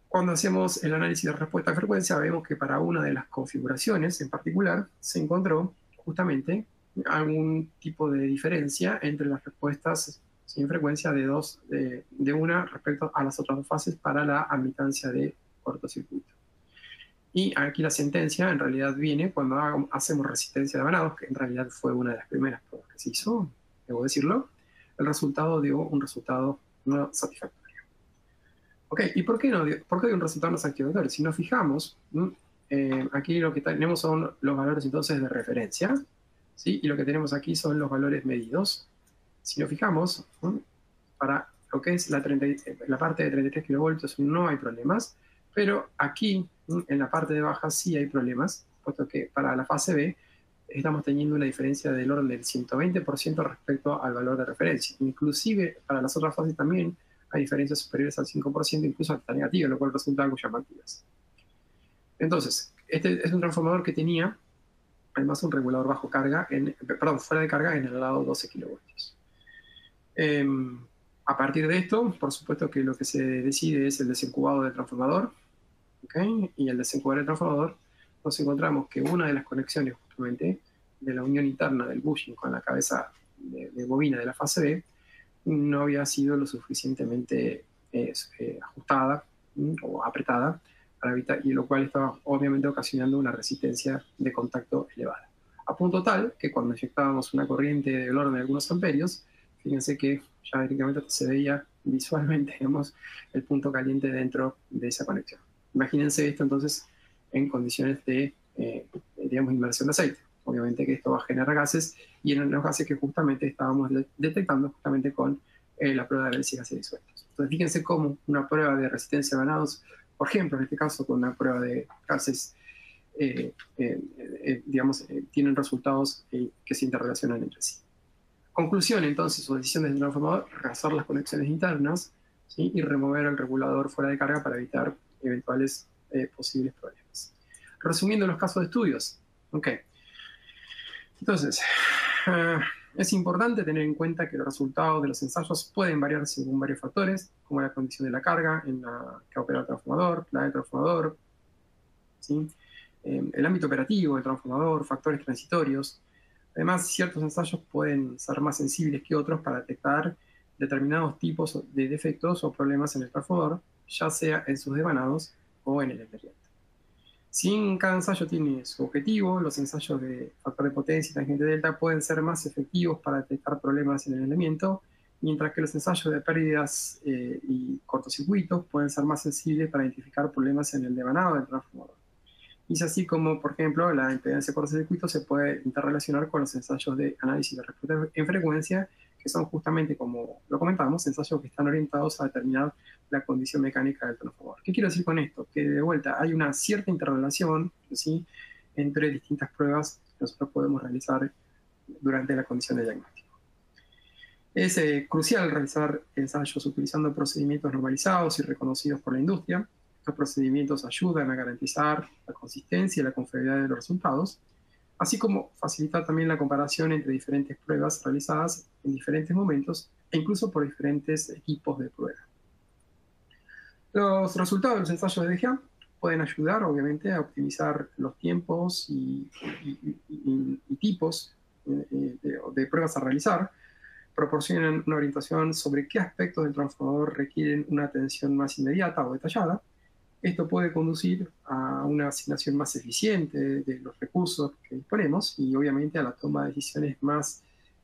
Cuando hacemos el análisis de respuesta a frecuencia, vemos que para una de las configuraciones en particular se encontró justamente algún tipo de diferencia entre las respuestas sin frecuencia de una respecto a las otras dos fases para la admitancia de cortocircuito. Y aquí la sentencia en realidad viene cuando hacemos resistencia de vanados, que en realidad fue una de las primeras pruebas que se hizo, debo decirlo. El resultado dio un resultado no satisfactorio. Ok, ¿y por qué dio un resultado no satisfactorio? Si nos fijamos, aquí lo que tenemos son los valores entonces de referencia, ¿sí? Y lo que tenemos aquí son los valores medidos. Si nos fijamos, para lo que es la parte de 33 kilovoltios no hay problemas, pero aquí, en la parte de baja, sí hay problemas, puesto que para la fase B estamos teniendo una diferencia del orden del 120% respecto al valor de referencia. Inclusive para las otras fases también hay diferencias superiores al 5%, incluso hasta negativas, lo cual resulta algo llamativas. Entonces, este es un transformador que tenía además un regulador bajo carga, fuera de carga en el lado 12 kilovoltios. A partir de esto, por supuesto que lo que se decide es el desencubado del transformador, ¿okay? Y el desencubar del transformador, nos encontramos que una de las conexiones justamente de la unión interna del bushing con la cabeza de bobina de la fase B no había sido lo suficientemente ajustada o apretada para evitar, y lo cual estaba obviamente ocasionando una resistencia de contacto elevada. A punto tal que cuando inyectábamos una corriente del orden de algunos amperios, fíjense que ya directamente se veía visualmente, digamos, el punto caliente dentro de esa conexión. Imagínense esto entonces en condiciones de, digamos, inmersión de aceite. Obviamente que esto va a generar gases, y en los gases que justamente estábamos detectando justamente con la prueba de ver si gases disueltos. Entonces fíjense cómo una prueba de resistencia a vanados, por ejemplo, en este caso con una prueba de gases, digamos, tienen resultados que se interrelacionan entre sí. Conclusión, entonces, o decisión del transformador: rehacer las conexiones internas, ¿sí? Y remover el regulador fuera de carga para evitar eventuales posibles problemas. Resumiendo los casos de estudios. Ok. Entonces, es importante tener en cuenta que los resultados de los ensayos pueden variar según varios factores, como la condición de la carga en la que opera el transformador, la del transformador, ¿sí? El ámbito operativo del transformador, factores transitorios. Además, ciertos ensayos pueden ser más sensibles que otros para detectar determinados tipos de defectos o problemas en el transformador, ya sea en sus devanados o en el embriato. Si cada ensayo tiene su objetivo, los ensayos de factor de potencia y tangente delta pueden ser más efectivos para detectar problemas en el elemento, mientras que los ensayos de pérdidas y cortocircuitos pueden ser más sensibles para identificar problemas en el devanado del transformador. Y es así como, por ejemplo, la impedancia de cortocircuito se puede interrelacionar con los ensayos de análisis de respuesta en frecuencia, que son justamente, como lo comentamos, ensayos que están orientados a determinar la condición mecánica del transformador. ¿Qué quiero decir con esto? Que de vuelta hay una cierta interrelación, ¿sí?, entre distintas pruebas que nosotros podemos realizar durante la condición de diagnóstico. Es crucial realizar ensayos utilizando procedimientos normalizados y reconocidos por la industria. Estos procedimientos ayudan a garantizar la consistencia y la confiabilidad de los resultados, así como facilitar también la comparación entre diferentes pruebas realizadas en diferentes momentos e incluso por diferentes equipos de prueba. Los resultados de los ensayos de DGA pueden ayudar, obviamente, a optimizar los tiempos y tipos de pruebas a realizar. Proporcionan una orientación sobre qué aspectos del transformador requieren una atención más inmediata o detallada, Esto puede conducir a una asignación más eficiente de los recursos que disponemos y obviamente a la toma de decisiones más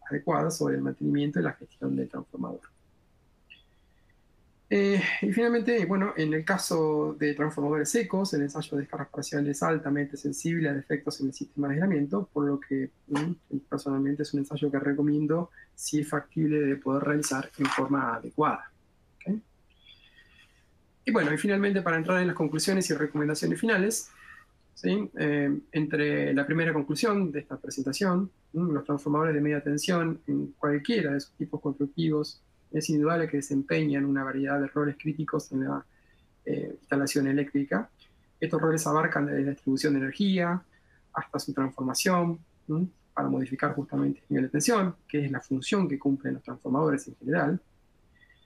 adecuadas sobre el mantenimiento y la gestión del transformador. Y finalmente, bueno, en el caso de transformadores secos, el ensayo de descargas parciales es altamente sensible a defectos en el sistema de aislamiento, por lo que personalmente es un ensayo que recomiendo si es factible de poder realizar en forma adecuada. ¿Okay? Y bueno, y finalmente para entrar en las conclusiones y recomendaciones finales, ¿sí? Entre la primera conclusión de esta presentación, los transformadores de media tensión en cualquiera de sus tipos constructivos es indudable que desempeñan una variedad de roles críticos en la instalación eléctrica. Estos roles abarcan desde la distribución de energía hasta su transformación, para modificar justamente el nivel de tensión, que es la función que cumplen los transformadores en general.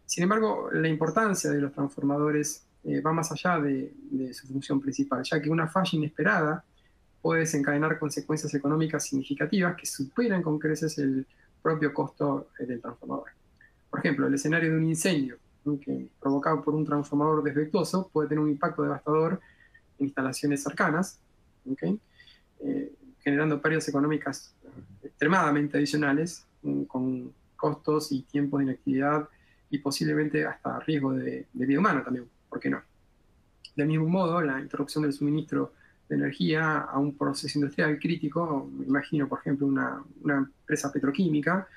Sin embargo, la importancia de los transformadores va más allá de su función principal, ya que una falla inesperada puede desencadenar consecuencias económicas significativas que superan con creces el propio costo del transformador. Por ejemplo, el escenario de un incendio que, provocado por un transformador defectuoso puede tener un impacto devastador en instalaciones cercanas, ¿okay? Generando pérdidas económicas extremadamente adicionales, con costos y tiempos de inactividad y posiblemente hasta riesgo de vida humana también, ¿por qué no? Del mismo modo, la interrupción del suministro de energía a un proceso industrial crítico, me imagino, por ejemplo, una empresa petroquímica,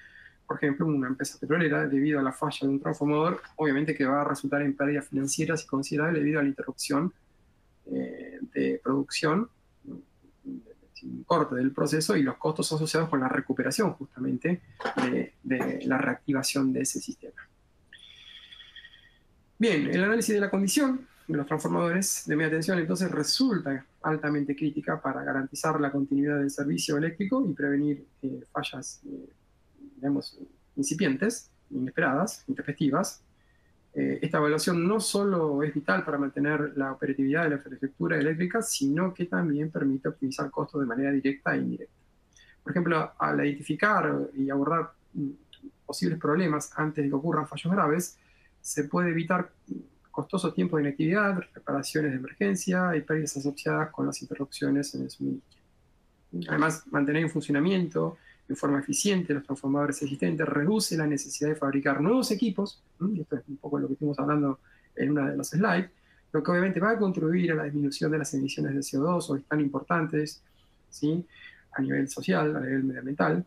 por ejemplo, una empresa petrolera, debido a la falla de un transformador, obviamente que va a resultar en pérdidas financieras y considerables debido a la interrupción de producción, un corte del proceso y los costos asociados con la recuperación justamente de la reactivación de ese sistema. Bien, el análisis de la condición de los transformadores de media tensión entonces resulta altamente crítica para garantizar la continuidad del servicio eléctrico y prevenir fallas, digamos, incipientes, inesperadas, intempestivas. Esta evaluación no solo es vital para mantener la operatividad de la infraestructura eléctrica, sino que también permite optimizar costos de manera directa e indirecta. Por ejemplo, al identificar y abordar posibles problemas antes de que ocurran fallos graves, se puede evitar costosos tiempos de inactividad, reparaciones de emergencia y pérdidas asociadas con las interrupciones en el suministro. Además, mantener en funcionamiento de forma eficiente los transformadores existentes reduce la necesidad de fabricar nuevos equipos, y esto es un poco lo que estuvimos hablando en una de los slides, lo que obviamente va a contribuir a la disminución de las emisiones de CO2, hoy tan importantes, ¿sí? A nivel social, a nivel medioambiental,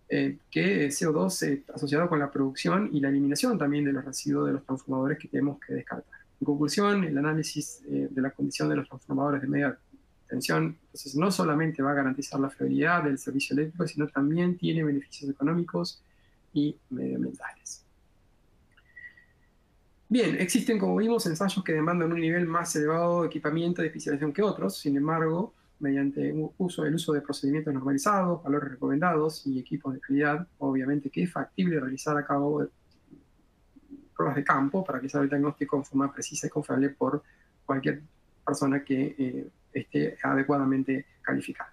que CO2 asociado con la producción y la eliminación también de los residuos de los transformadores que tenemos que descartar. En conclusión, el análisis de la condición de los transformadores de media tensión, entonces no solamente va a garantizar la fiabilidad del servicio eléctrico, sino también tiene beneficios económicos y medioambientales. Bien, existen, como vimos, ensayos que demandan un nivel más elevado de equipamiento y especialización que otros. Sin embargo, mediante el uso de procedimientos normalizados, valores recomendados y equipos de calidad, obviamente que es factible realizar a cabo pruebas de campo para realizar el diagnóstico en forma precisa y confiable por cualquier persona que esté adecuadamente calificada.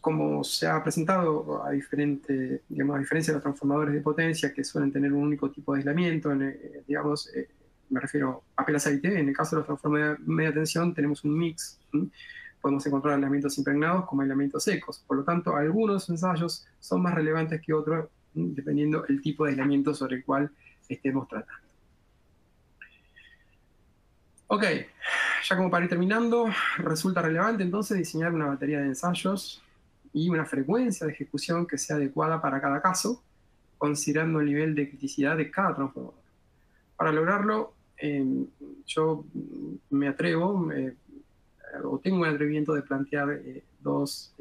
Como se ha presentado, a diferencia de los transformadores de potencia que suelen tener un único tipo de aislamiento, me refiero a papel-aceite, en el caso de los transformadores de media tensión tenemos un mix. Podemos encontrar aislamientos impregnados como aislamientos secos. Por lo tanto, algunos ensayos son más relevantes que otros, dependiendo del tipo de aislamiento sobre el cual estemos tratando. Ok, ya como para ir terminando, resulta relevante entonces diseñar una batería de ensayos y una frecuencia de ejecución que sea adecuada para cada caso, considerando el nivel de criticidad de cada transformador. Para lograrlo, yo me atrevo, o tengo el atrevimiento de plantear dos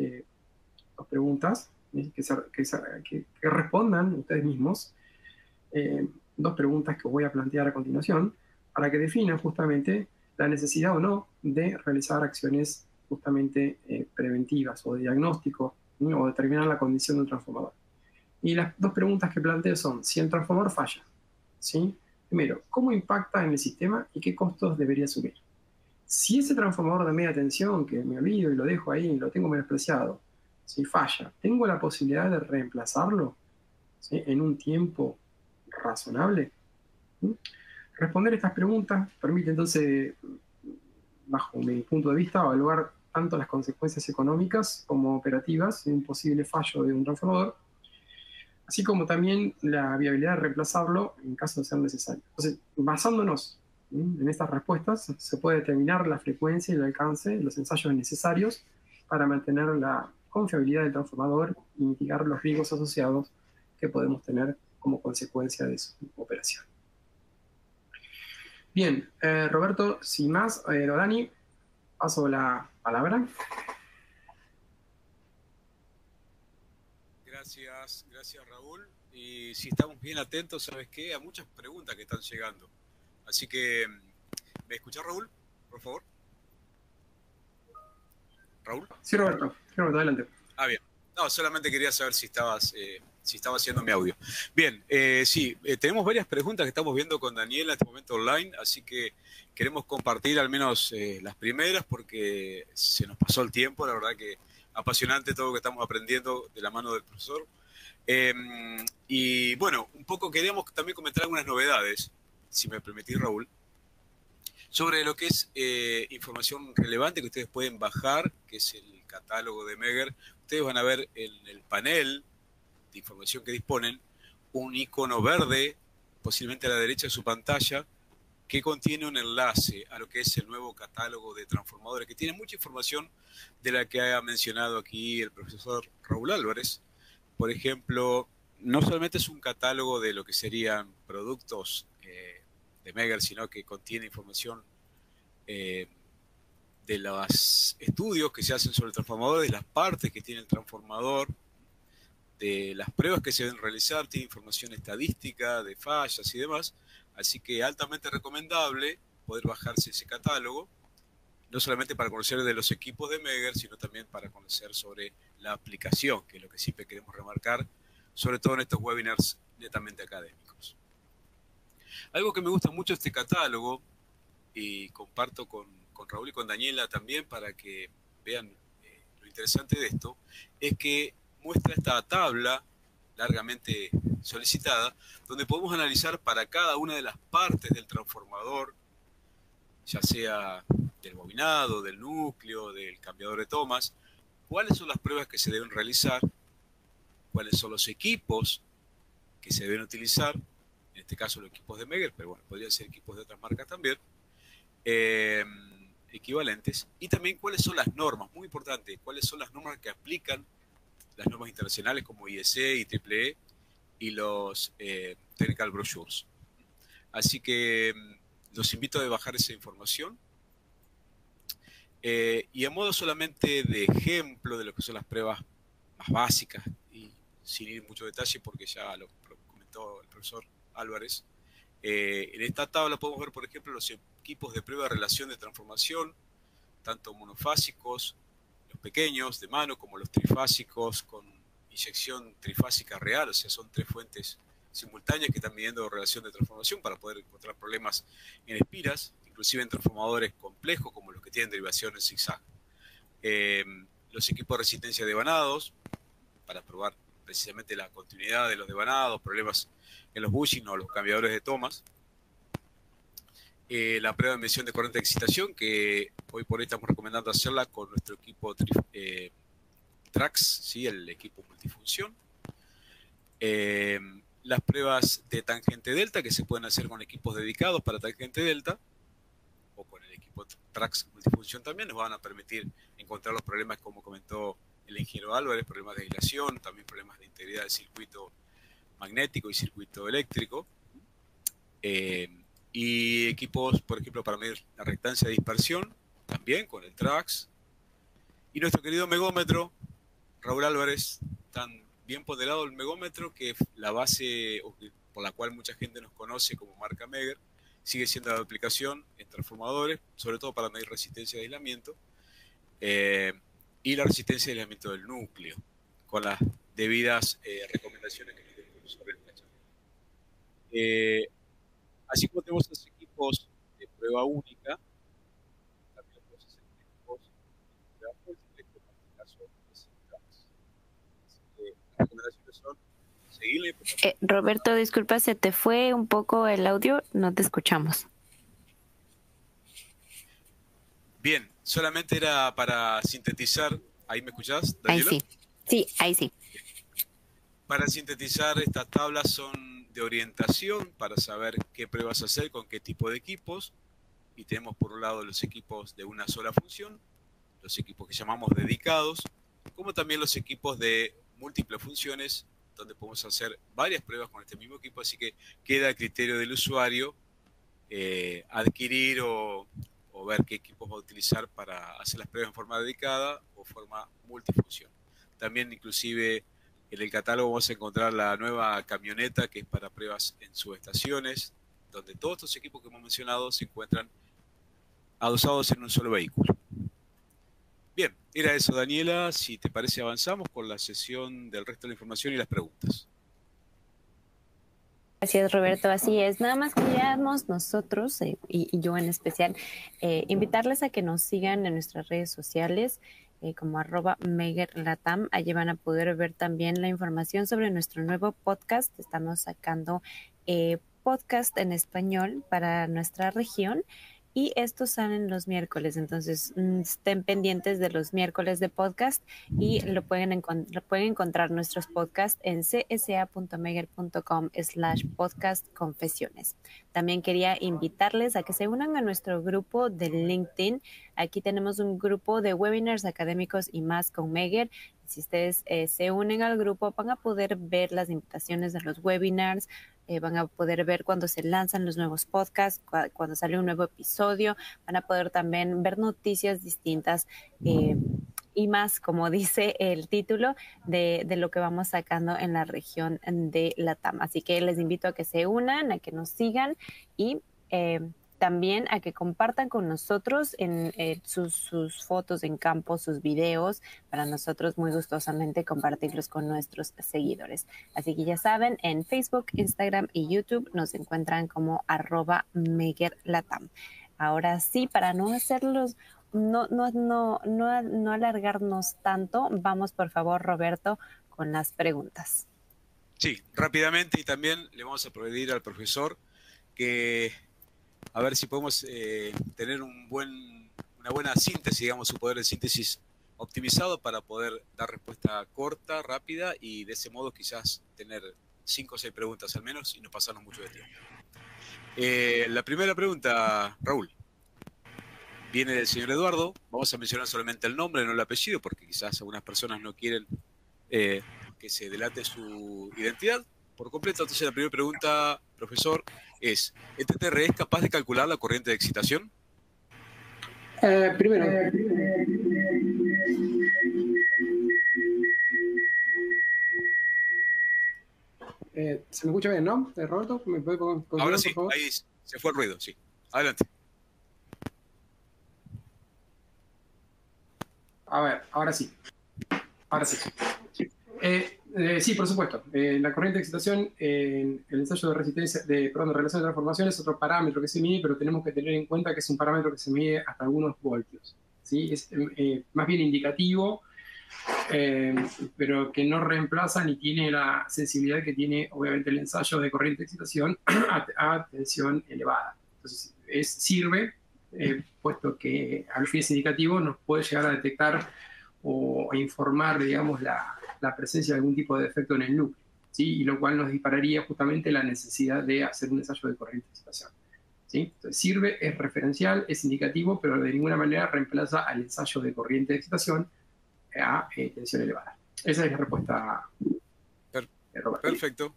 preguntas que respondan ustedes mismos, dos preguntas que voy a plantear a continuación, para que definan justamente la necesidad o no de realizar acciones justamente preventivas o de diagnóstico, o determinar la condición del transformador. Y las dos preguntas que planteo son: si el transformador falla, ¿sí? Primero, ¿cómo impacta en el sistema y qué costos debería asumir? Si ese transformador de media tensión, que me olvido y lo dejo ahí y lo tengo menospreciado, si falla, ¿tengo la posibilidad de reemplazarlo, ¿sí? En un tiempo razonable? responder estas preguntas permite entonces, bajo mi punto de vista, evaluar tanto las consecuencias económicas como operativas de un posible fallo de un transformador, así como también la viabilidad de reemplazarlo en caso de ser necesario. Entonces, basándonos en estas respuestas, se puede determinar la frecuencia y el alcance de los ensayos necesarios para mantener la confiabilidad del transformador y mitigar los riesgos asociados que podemos tener como consecuencia de su operación. Bien, Roberto, sin más, Dani, paso la palabra. Gracias Raúl. Y si estamos bien atentos, ¿sabes qué? A muchas preguntas que están llegando. Así que, ¿me escuchás, Raúl? Por favor. ¿Raúl? Sí, Roberto, adelante. Bien. No, solamente quería saber si estaba haciendo mi audio. Bien, sí, tenemos varias preguntas que estamos viendo con Daniela en este momento online, así que queremos compartir al menos las primeras porque se nos pasó el tiempo, la verdad que apasionante todo lo que estamos aprendiendo de la mano del profesor. Y bueno, un poco queríamos también comentar algunas novedades, si me permitís, Raúl, sobre lo que es información relevante que ustedes pueden bajar, que es el catálogo de Megger. Ustedes van a ver en el panel de información que disponen un icono verde, posiblemente a la derecha de su pantalla, que contiene un enlace a lo que es el nuevo catálogo de transformadores, que tiene mucha información de la que ha mencionado aquí el profesor Raúl Álvarez. Por ejemplo, no solamente es un catálogo de lo que serían productos de Megger, sino que contiene información de los estudios que se hacen sobre el transformador, de las partes que tiene el transformador, de las pruebas que se deben realizar, tiene información estadística, de fallas y demás. Así que altamente recomendable poder bajarse ese catálogo, no solamente para conocer de los equipos de Megger, sino también para conocer sobre la aplicación, que es lo que siempre queremos remarcar, sobre todo en estos webinars netamente académicos. Algo que me gusta mucho de este catálogo, y comparto con Raúl y con Daniela también para que vean lo interesante de esto, es que muestra esta tabla largamente solicitada, donde podemos analizar para cada una de las partes del transformador, ya sea del bobinado, del núcleo, del cambiador de tomas, cuáles son las pruebas que se deben realizar, cuáles son los equipos que se deben utilizar, en este caso los equipos de Megger, pero bueno, podrían ser equipos de otras marcas también, equivalentes, y también cuáles son las normas, muy importante, cuáles son las normas que aplican, las normas internacionales como IEC y EEE y los Technical Brochures. Así que los invito a bajar esa información. Y a modo solamente de ejemplo de lo que son las pruebas más básicas, y sin ir en mucho detalle porque ya lo comentó el profesor Álvarez, en esta tabla podemos ver, por ejemplo, los equipos de prueba de relación de transformación, tanto monofásicos, los pequeños de mano, como los trifásicos con inyección trifásica real, o sea, son tres fuentes simultáneas que están midiendo relación de transformación para poder encontrar problemas en espiras, inclusive en transformadores complejos como los que tienen derivación en zigzag. Los equipos de resistencia de devanados, para probar precisamente la continuidad de los devanados, problemas en los bushing o los cambiadores de tomas. La prueba de medición de corriente de excitación, que hoy por hoy estamos recomendando hacerla con nuestro equipo Trax, ¿sí? El equipo multifunción. Las pruebas de tangente delta, que se pueden hacer con equipos dedicados para tangente delta, o con el equipo Trax multifunción también, nos van a permitir encontrar los problemas, como comentó el ingeniero Álvarez, problemas de aislación, también problemas de integridad del circuito magnético y circuito eléctrico. Y equipos, por ejemplo, para medir la reactancia de dispersión, también con el Trax. Y nuestro querido megómetro, Raúl Álvarez, tan bien ponderado el megómetro que la base por la cual mucha gente nos conoce como marca Megger, sigue siendo la aplicación en transformadores, sobre todo para medir resistencia de aislamiento y la resistencia de aislamiento del núcleo, con las debidas recomendaciones que nos dio el profesor en la charla. Así como tenemos los equipos de prueba única, también podemos hacer equipos de prueba múltiple, como en el caso de Syntax. Así que las recomendaciones son seguir la información. Roberto, disculpa, se te fue un poco el audio, no te escuchamos. Bien, solamente era para sintetizar. ¿Ahí me escuchás, Daniela? Ahí sí. Sí, ahí sí. Para sintetizar, estas tablas son de orientación para saber qué pruebas hacer con qué tipo de equipos. Y tenemos por un lado los equipos de una sola función, los equipos que llamamos dedicados, como también los equipos de múltiples funciones, donde podemos hacer varias pruebas con este mismo equipo, así que queda a criterio del usuario adquirir o ver qué equipos va a utilizar para hacer las pruebas en forma dedicada o forma multifunción. También inclusive en el catálogo vamos a encontrar la nueva camioneta que es para pruebas en subestaciones, donde todos estos equipos que hemos mencionado se encuentran adosados en un solo vehículo. Bien, era eso, Daniela. Si te parece, avanzamos con la sesión del resto de la información y las preguntas. Gracias, Roberto. Así es. Nada más queríamos nosotros, y yo en especial, invitarles a que nos sigan en nuestras redes sociales como @megerlatam. Allí van a poder ver también la información sobre nuestro nuevo podcast. Estamos sacando podcast en español para nuestra región. Y estos salen los miércoles, entonces estén pendientes de los miércoles de podcast y pueden encontrar nuestros podcasts en csa.meger.com/podcastconfesiones. También quería invitarles a que se unan a nuestro grupo de LinkedIn. Aquí tenemos un grupo de webinars académicos y más con Meger. Si ustedes se unen al grupo, van a poder ver las invitaciones de los webinars, van a poder ver cuando se lanzan los nuevos podcasts, cuando sale un nuevo episodio, van a poder también ver noticias distintas y más, como dice el título, de lo que vamos sacando en la región de Latam. Así que les invito a que se unan, a que nos sigan y también a que compartan con nosotros en sus fotos en campo, sus videos, para nosotros muy gustosamente compartirlos con nuestros seguidores.Í que ya saben, en Facebook, Instagram y YouTube nos encuentran como @megerlatam. Ahora sí, para no hacerlos, no alargarnos tanto, vamos por favor, Roberto, con las preguntas. Sí, rápidamente, y también le vamos a pedir al profesor que a ver si podemos tener una buena síntesis, digamos, su poder de síntesis optimizado para poder dar respuesta corta, rápida y de ese modo quizás tener 5 o 6 preguntas al menos y no pasarnos mucho de tiempo. La primera pregunta, Raúl, viene del señor Eduardo. Vamos a mencionar solamente el nombre, no el apellido, porque quizás algunas personas no quieren que se delate su identidad por completo. Entonces la primera pregunta, profesor, es: ¿el TTR es capaz de calcular la corriente de excitación? Primero, ¿se me escucha bien, no? Roberto, ¿me puede continuar, ahora sí, por favor? ahí se fue el ruido, sí. Adelante. A ver, ahora sí. Ahora sí. Sí, por supuesto. La corriente de excitación en el ensayo de resistencia, de relación de transformación es otro parámetro que se mide, pero tenemos que tener en cuenta que es un parámetro que se mide hasta algunos voltios. ¿Sí? Es más bien indicativo, pero que no reemplaza ni tiene la sensibilidad que tiene, obviamente, el ensayo de corriente de excitación a tensión elevada. Entonces, sirve, puesto que al fin es indicativo, nos puede llegar a detectar o informar, digamos, la presencia de algún tipo de defecto en el núcleo, ¿sí? Y lo cual nos dispararía justamente la necesidad de hacer un ensayo de corriente de excitación, ¿sí? Entonces sirve, es referencial, es indicativo, pero de ninguna manera reemplaza al ensayo de corriente de excitación a tensión elevada. Esa es la respuesta, Roberto. Perfecto.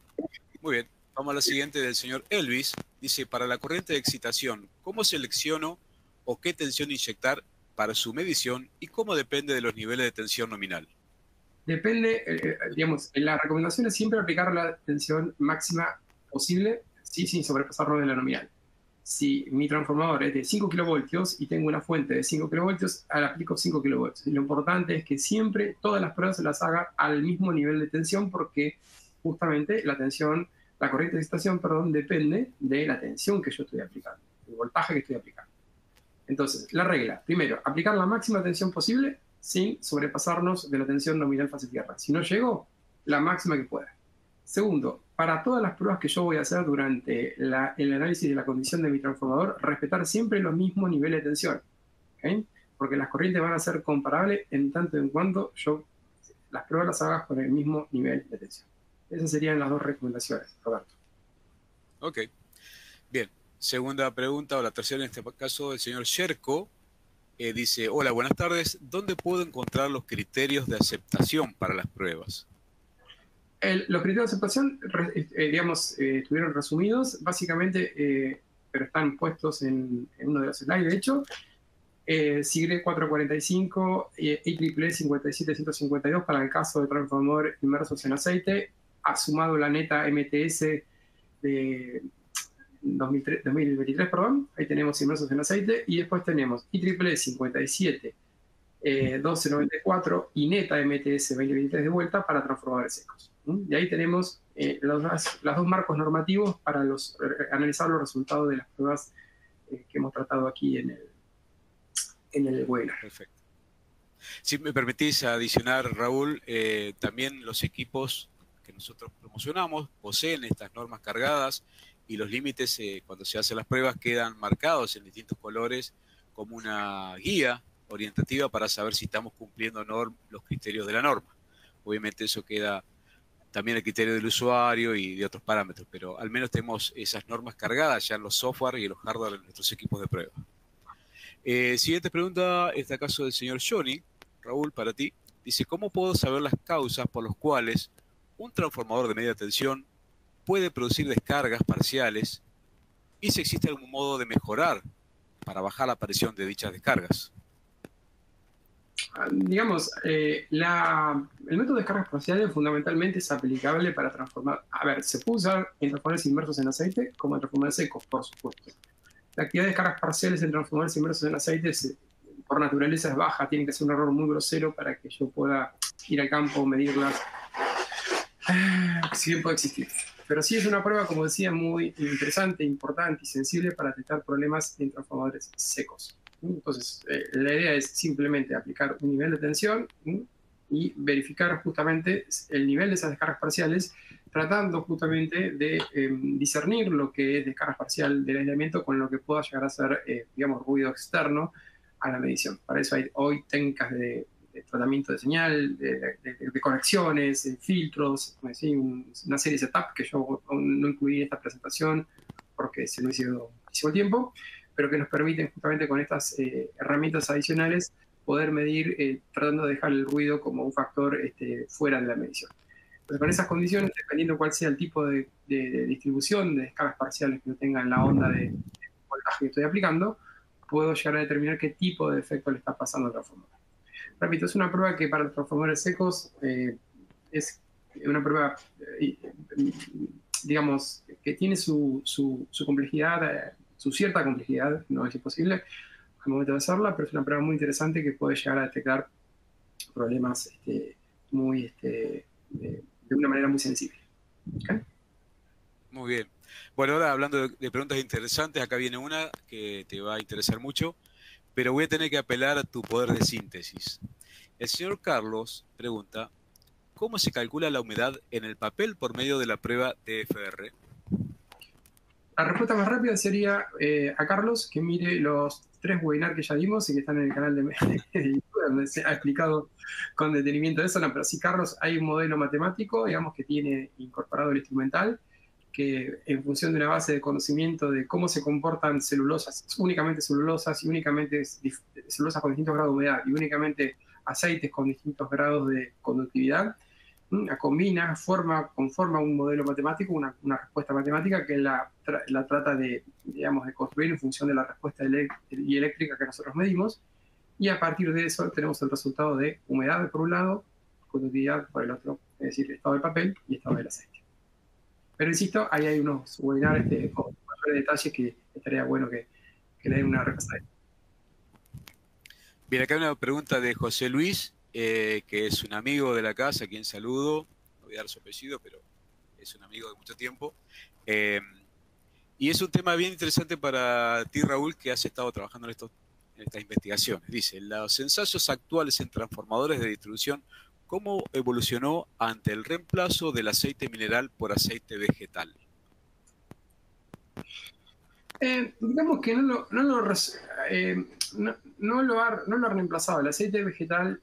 Muy bien. Vamos a la siguiente del señor Elvis. Dice: para la corriente de excitación, ¿cómo selecciono o qué tensión inyectar para su medición y cómo depende de los niveles de tensión nominal? Depende, digamos, la recomendación es siempre aplicar la tensión máxima posible, ¿sí? Sin sobrepasarnos de la nominal. Si mi transformador es de 5 kilovoltios y tengo una fuente de 5 kilovoltios, ahora aplico 5 kilovoltios. Y lo importante es que siempre todas las pruebas se las haga al mismo nivel de tensión, porque justamente la corriente de excitación, depende de la tensión que yo estoy aplicando, el voltaje que estoy aplicando. Entonces, la regla, primero, aplicar la máxima tensión posible sin sobrepasarnos de la tensión nominal fase tierra. Si no llego, la máxima que pueda. Segundo, para todas las pruebas que yo voy a hacer durante el análisis de la condición de mi transformador, respetar siempre los mismos niveles de tensión, ¿okay? Porque las corrientes van a ser comparables en tanto en cuanto yo las pruebas las haga con el mismo nivel de tensión. Esas serían las dos recomendaciones, Roberto. Ok, bien. Segunda pregunta, o la tercera en este caso, el señor Sherko dice, hola, buenas tardes, ¿dónde puedo encontrar los criterios de aceptación para las pruebas? Los criterios de aceptación, digamos, estuvieron resumidos, básicamente, pero están puestos en uno de los slides, de hecho. SIGRE 445, IEEE 57152 para el caso de transformador inmersos en aceite, ha sumado la neta MTS de 2023, perdón, ahí tenemos inmersos en aceite, y después tenemos IEEE 57 1294 y neta MTS 2023 de vuelta para transformadores secos. Y ahí tenemos los dos marcos normativos para analizar los resultados de las pruebas que hemos tratado aquí en el webinar. Perfecto. Si me permitís adicionar, Raúl, también los equipos que nosotros promocionamos poseen estas normas cargadas y los límites cuando se hacen las pruebas quedan marcados en distintos colores como una guía orientativa para saber si estamos cumpliendo los criterios de la norma. Obviamente eso queda también el criterio del usuario y de otros parámetros, pero al menos tenemos esas normas cargadas ya en los software y en los hardware de nuestros equipos de prueba. Siguiente pregunta, este acaso del señor Johnny, Raúl, para ti. Dice, ¿cómo puedo saber las causas por las cuales un transformador de media tensión puede producir descargas parciales y si existe algún modo de mejorar para bajar la aparición de dichas descargas? Digamos, el método de descargas parciales fundamentalmente es aplicable para transformar. A ver, se puede usar en transformadores inmersos en aceite como en transformadores secos, por supuesto. La actividad de descargas parciales en transformadores inmersos en aceite por naturaleza es baja, tiene que ser un error muy grosero para que yo pueda ir al campo, medirlas. Si bien puede existir. Pero sí es una prueba, como decía, muy interesante, importante y sensible para detectar problemas en transformadores secos. Entonces, la idea es simplemente aplicar un nivel de tensión y verificar justamente el nivel de esas descargas parciales, tratando justamente de discernir lo que es descarga parcial del aislamiento con lo que pueda llegar a ser, digamos, ruido externo a la medición. Para eso hay hoy técnicas de tratamiento de señal, de conexiones, de filtros, ¿sí? Una serie de setup que yo no incluí en esta presentación porque se lo hice muchísimo tiempo, pero que nos permiten justamente con estas herramientas adicionales poder medir tratando de dejar el ruido como un factor fuera de la medición. Entonces, con esas condiciones, dependiendo cuál sea el tipo de distribución de descargas parciales que yo tenga en la onda de voltaje que estoy aplicando, puedo llegar a determinar qué tipo de efecto le está pasando al transformador. Repito, es una prueba que para los transformadores secos es una prueba, digamos, que tiene su complejidad, su cierta complejidad, no es imposible al momento de hacerla, pero es una prueba muy interesante que puede llegar a detectar problemas de una manera muy sensible. ¿Okay? Muy bien. Bueno, ahora hablando de preguntas interesantes, acá viene una que te va a interesar mucho, pero voy a tener que apelar a tu poder de síntesis. El señor Carlos pregunta, ¿cómo se calcula la humedad en el papel por medio de la prueba TFR? La respuesta más rápida sería a Carlos que mire los 3 webinars que ya dimos y que están en el canal de YouTube, donde se ha explicado con detenimiento eso. No, pero sí, Carlos, hay un modelo matemático, digamos, que tiene incorporado el instrumental, que en función de una base de conocimiento de cómo se comportan celulosas, únicamente celulosas y únicamente celulosas con distintos grados de humedad y únicamente aceites con distintos grados de conductividad, conforma un modelo matemático, una respuesta matemática que la trata de, digamos, de construir en función de la respuesta eléctrica que nosotros medimos, y a partir de eso tenemos el resultado de humedad por un lado, conductividad por el otro, es decir, estado del papel y estado del aceite. Pero insisto, ahí hay unos webinars con mayores detalles que estaría bueno que le den una repasada. Bien, acá hay una pregunta de José Luis, que es un amigo de la casa, a quien saludo. No voy a dar su apellido, pero es un amigo de mucho tiempo. Y es un tema bien interesante para ti, Raúl, que has estado trabajando en estas investigaciones. Dice, los ensayos actuales en transformadores de distribución ¿cómo evolucionó ante el reemplazo del aceite mineral por aceite vegetal? Digamos que no lo ha reemplazado. El aceite vegetal,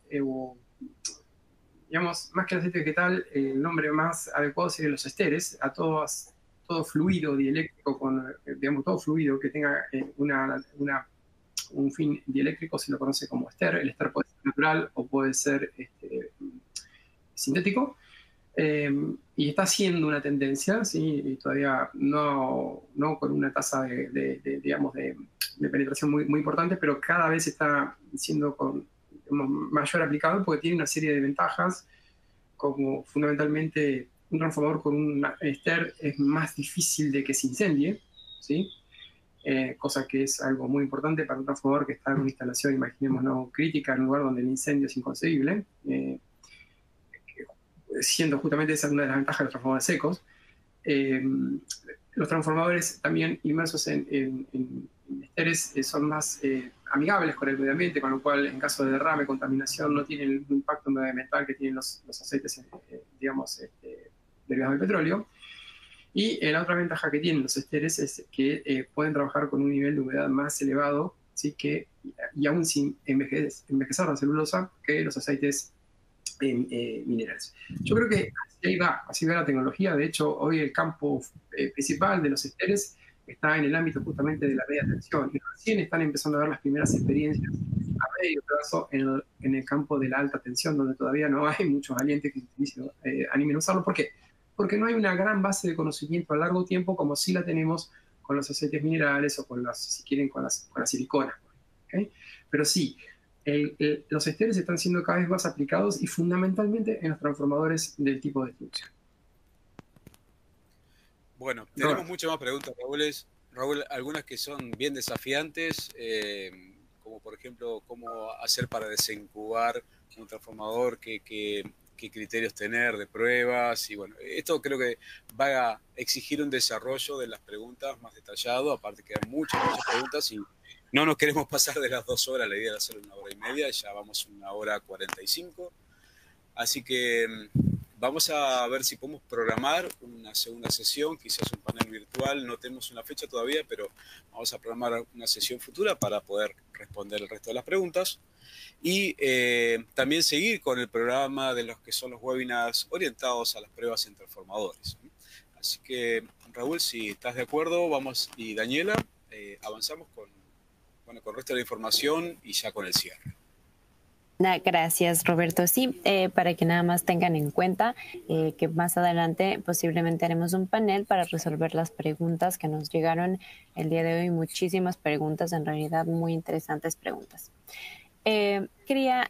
digamos, más que el aceite vegetal, el nombre más adecuado sería los esteres, todo fluido dieléctrico, digamos, todo fluido que tenga un fin dieléctrico se lo conoce como ester. El ester puede ser natural o puede ser sintético. Y está siendo una tendencia, ¿sí? Y todavía no con una tasa digamos, de penetración muy importante, pero cada vez está siendo mayor aplicado porque tiene una serie de ventajas, como fundamentalmente un transformador con un ester es más difícil de que se incendie, ¿sí? Cosa que es algo muy importante para un transformador que está en una instalación, imaginémonos, crítica, en un lugar donde el incendio es inconcebible. Siendo justamente esa una de las ventajas de los transformadores secos. Los transformadores también inmersos en esteres son más amigables con el medio ambiente, con lo cual en caso de derrame, contaminación, no tienen el mismo impacto medioambiental que tienen los aceites, digamos, derivados del petróleo. Y la otra ventaja que tienen los esteres es que pueden trabajar con un nivel de humedad más elevado, ¿sí? Y aún sin envejecer la celulosa, que los aceites minerales. Yo creo que así va la tecnología. De hecho, hoy el campo principal de los esteres está en el ámbito justamente de la media tensión, y recién están empezando a ver las primeras experiencias a medio plazo en el campo de la alta tensión, donde todavía no hay muchos valientes que se animen a usarlo. ¿Por qué? Porque no hay una gran base de conocimiento a largo tiempo como sí la tenemos con los aceites minerales o si quieren, con las siliconas. ¿Okay? Pero sí, los esteres están siendo cada vez más aplicados y fundamentalmente en los transformadores del tipo de distribución. Bueno, tenemos muchas más preguntas, Raúl, algunas que son bien desafiantes, como por ejemplo, cómo hacer para desencubar un transformador, qué criterios tener de pruebas, y bueno, esto creo que va a exigir un desarrollo de las preguntas más detallado, aparte que hay muchas preguntas y no nos queremos pasar de las 2 horas, la idea era hacer 1 hora y media, ya vamos 1 hora 45, así que vamos a ver si podemos programar una segunda sesión, quizás un panel virtual, no tenemos una fecha todavía, pero vamos a programar una sesión futura para poder responder el resto de las preguntas. Y también seguir con el programa de los que son los webinars orientados a las pruebas en transformadores. Así que, Raúl, si estás de acuerdo, vamos, y Daniela, avanzamos con el resto de la información y ya con el cierre. Gracias, Roberto. Sí, para que nada más tengan en cuenta que más adelante posiblemente haremos un panel para resolver las preguntas que nos llegaron el día de hoy. Muchísimas preguntas, en realidad muy interesantes preguntas. Quería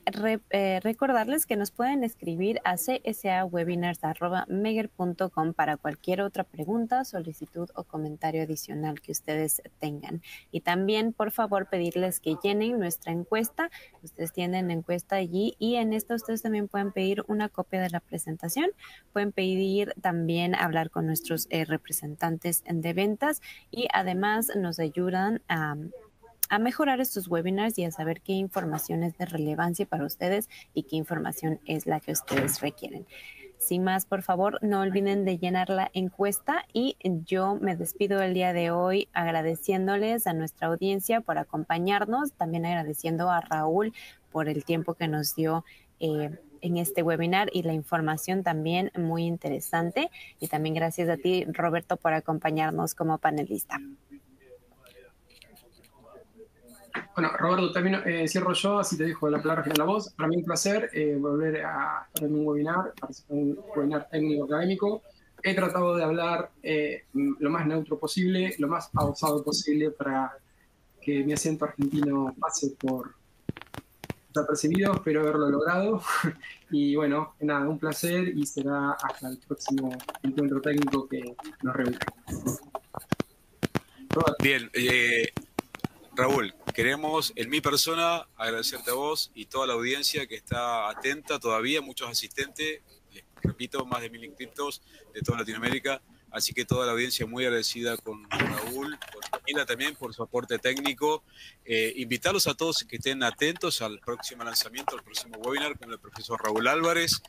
recordarles que nos pueden escribir a csawebinars@megger.com para cualquier otra pregunta, solicitud o comentario adicional que ustedes tengan. Y también, por favor, pedirles que llenen nuestra encuesta. Ustedes tienen la encuesta allí y en esta ustedes también pueden pedir una copia de la presentación. Pueden pedir también hablar con nuestros representantes de ventas y además nos ayudan a mejorar estos webinars y a saber qué información es de relevancia para ustedes y qué información es la que ustedes requieren. Sin más, por favor, no olviden de llenar la encuesta y yo me despido el día de hoy agradeciéndoles a nuestra audiencia por acompañarnos, también agradeciendo a Raúl por el tiempo que nos dio en este webinar y la información también muy interesante. Y también gracias a ti, Roberto, por acompañarnos como panelista. Bueno, Roberto, también cierro yo, así te dejo la palabra final a vos. Para mí un placer volver a estar en un webinar, un webinar técnico-académico. He tratado de hablar lo más neutro posible, lo más pausado posible para que mi acento argentino pase por desapercibido, espero haberlo logrado. Y bueno, nada, un placer y será hasta el próximo encuentro técnico que nos reuniremos. Bien, Raúl, queremos en mi persona agradecerte a vos y toda la audiencia que está atenta todavía, muchos asistentes, les repito, más de 1000 inscriptos de toda Latinoamérica, Así que toda la audiencia muy agradecida con Raúl, con Daniela también por su aporte técnico. Invitarlos a todos que estén atentos al próximo lanzamiento, al próximo webinar con el profesor Raúl Álvarez.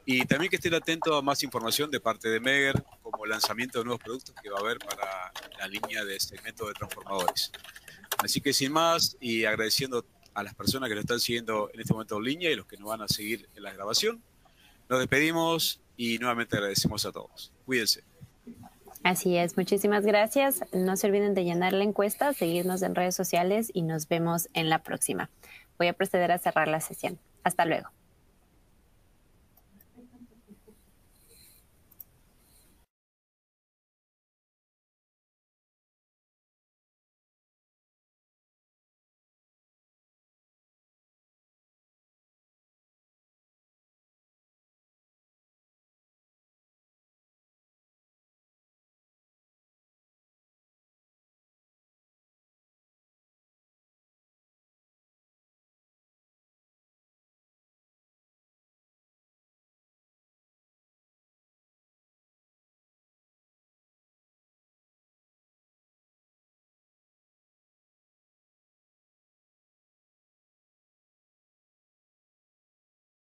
Y también que estén atentos a más información de parte de Megger, como el lanzamiento de nuevos productos que va a haber para la línea de segmentos de transformadores. Así que sin más, y agradeciendo a las personas que nos están siguiendo en este momento en línea y los que nos van a seguir en la grabación, nos despedimos y nuevamente agradecemos a todos. Cuídense. Así es, muchísimas gracias. No se olviden de llenar la encuesta, seguirnos en redes sociales y nos vemos en la próxima. Voy a proceder a cerrar la sesión. Hasta luego.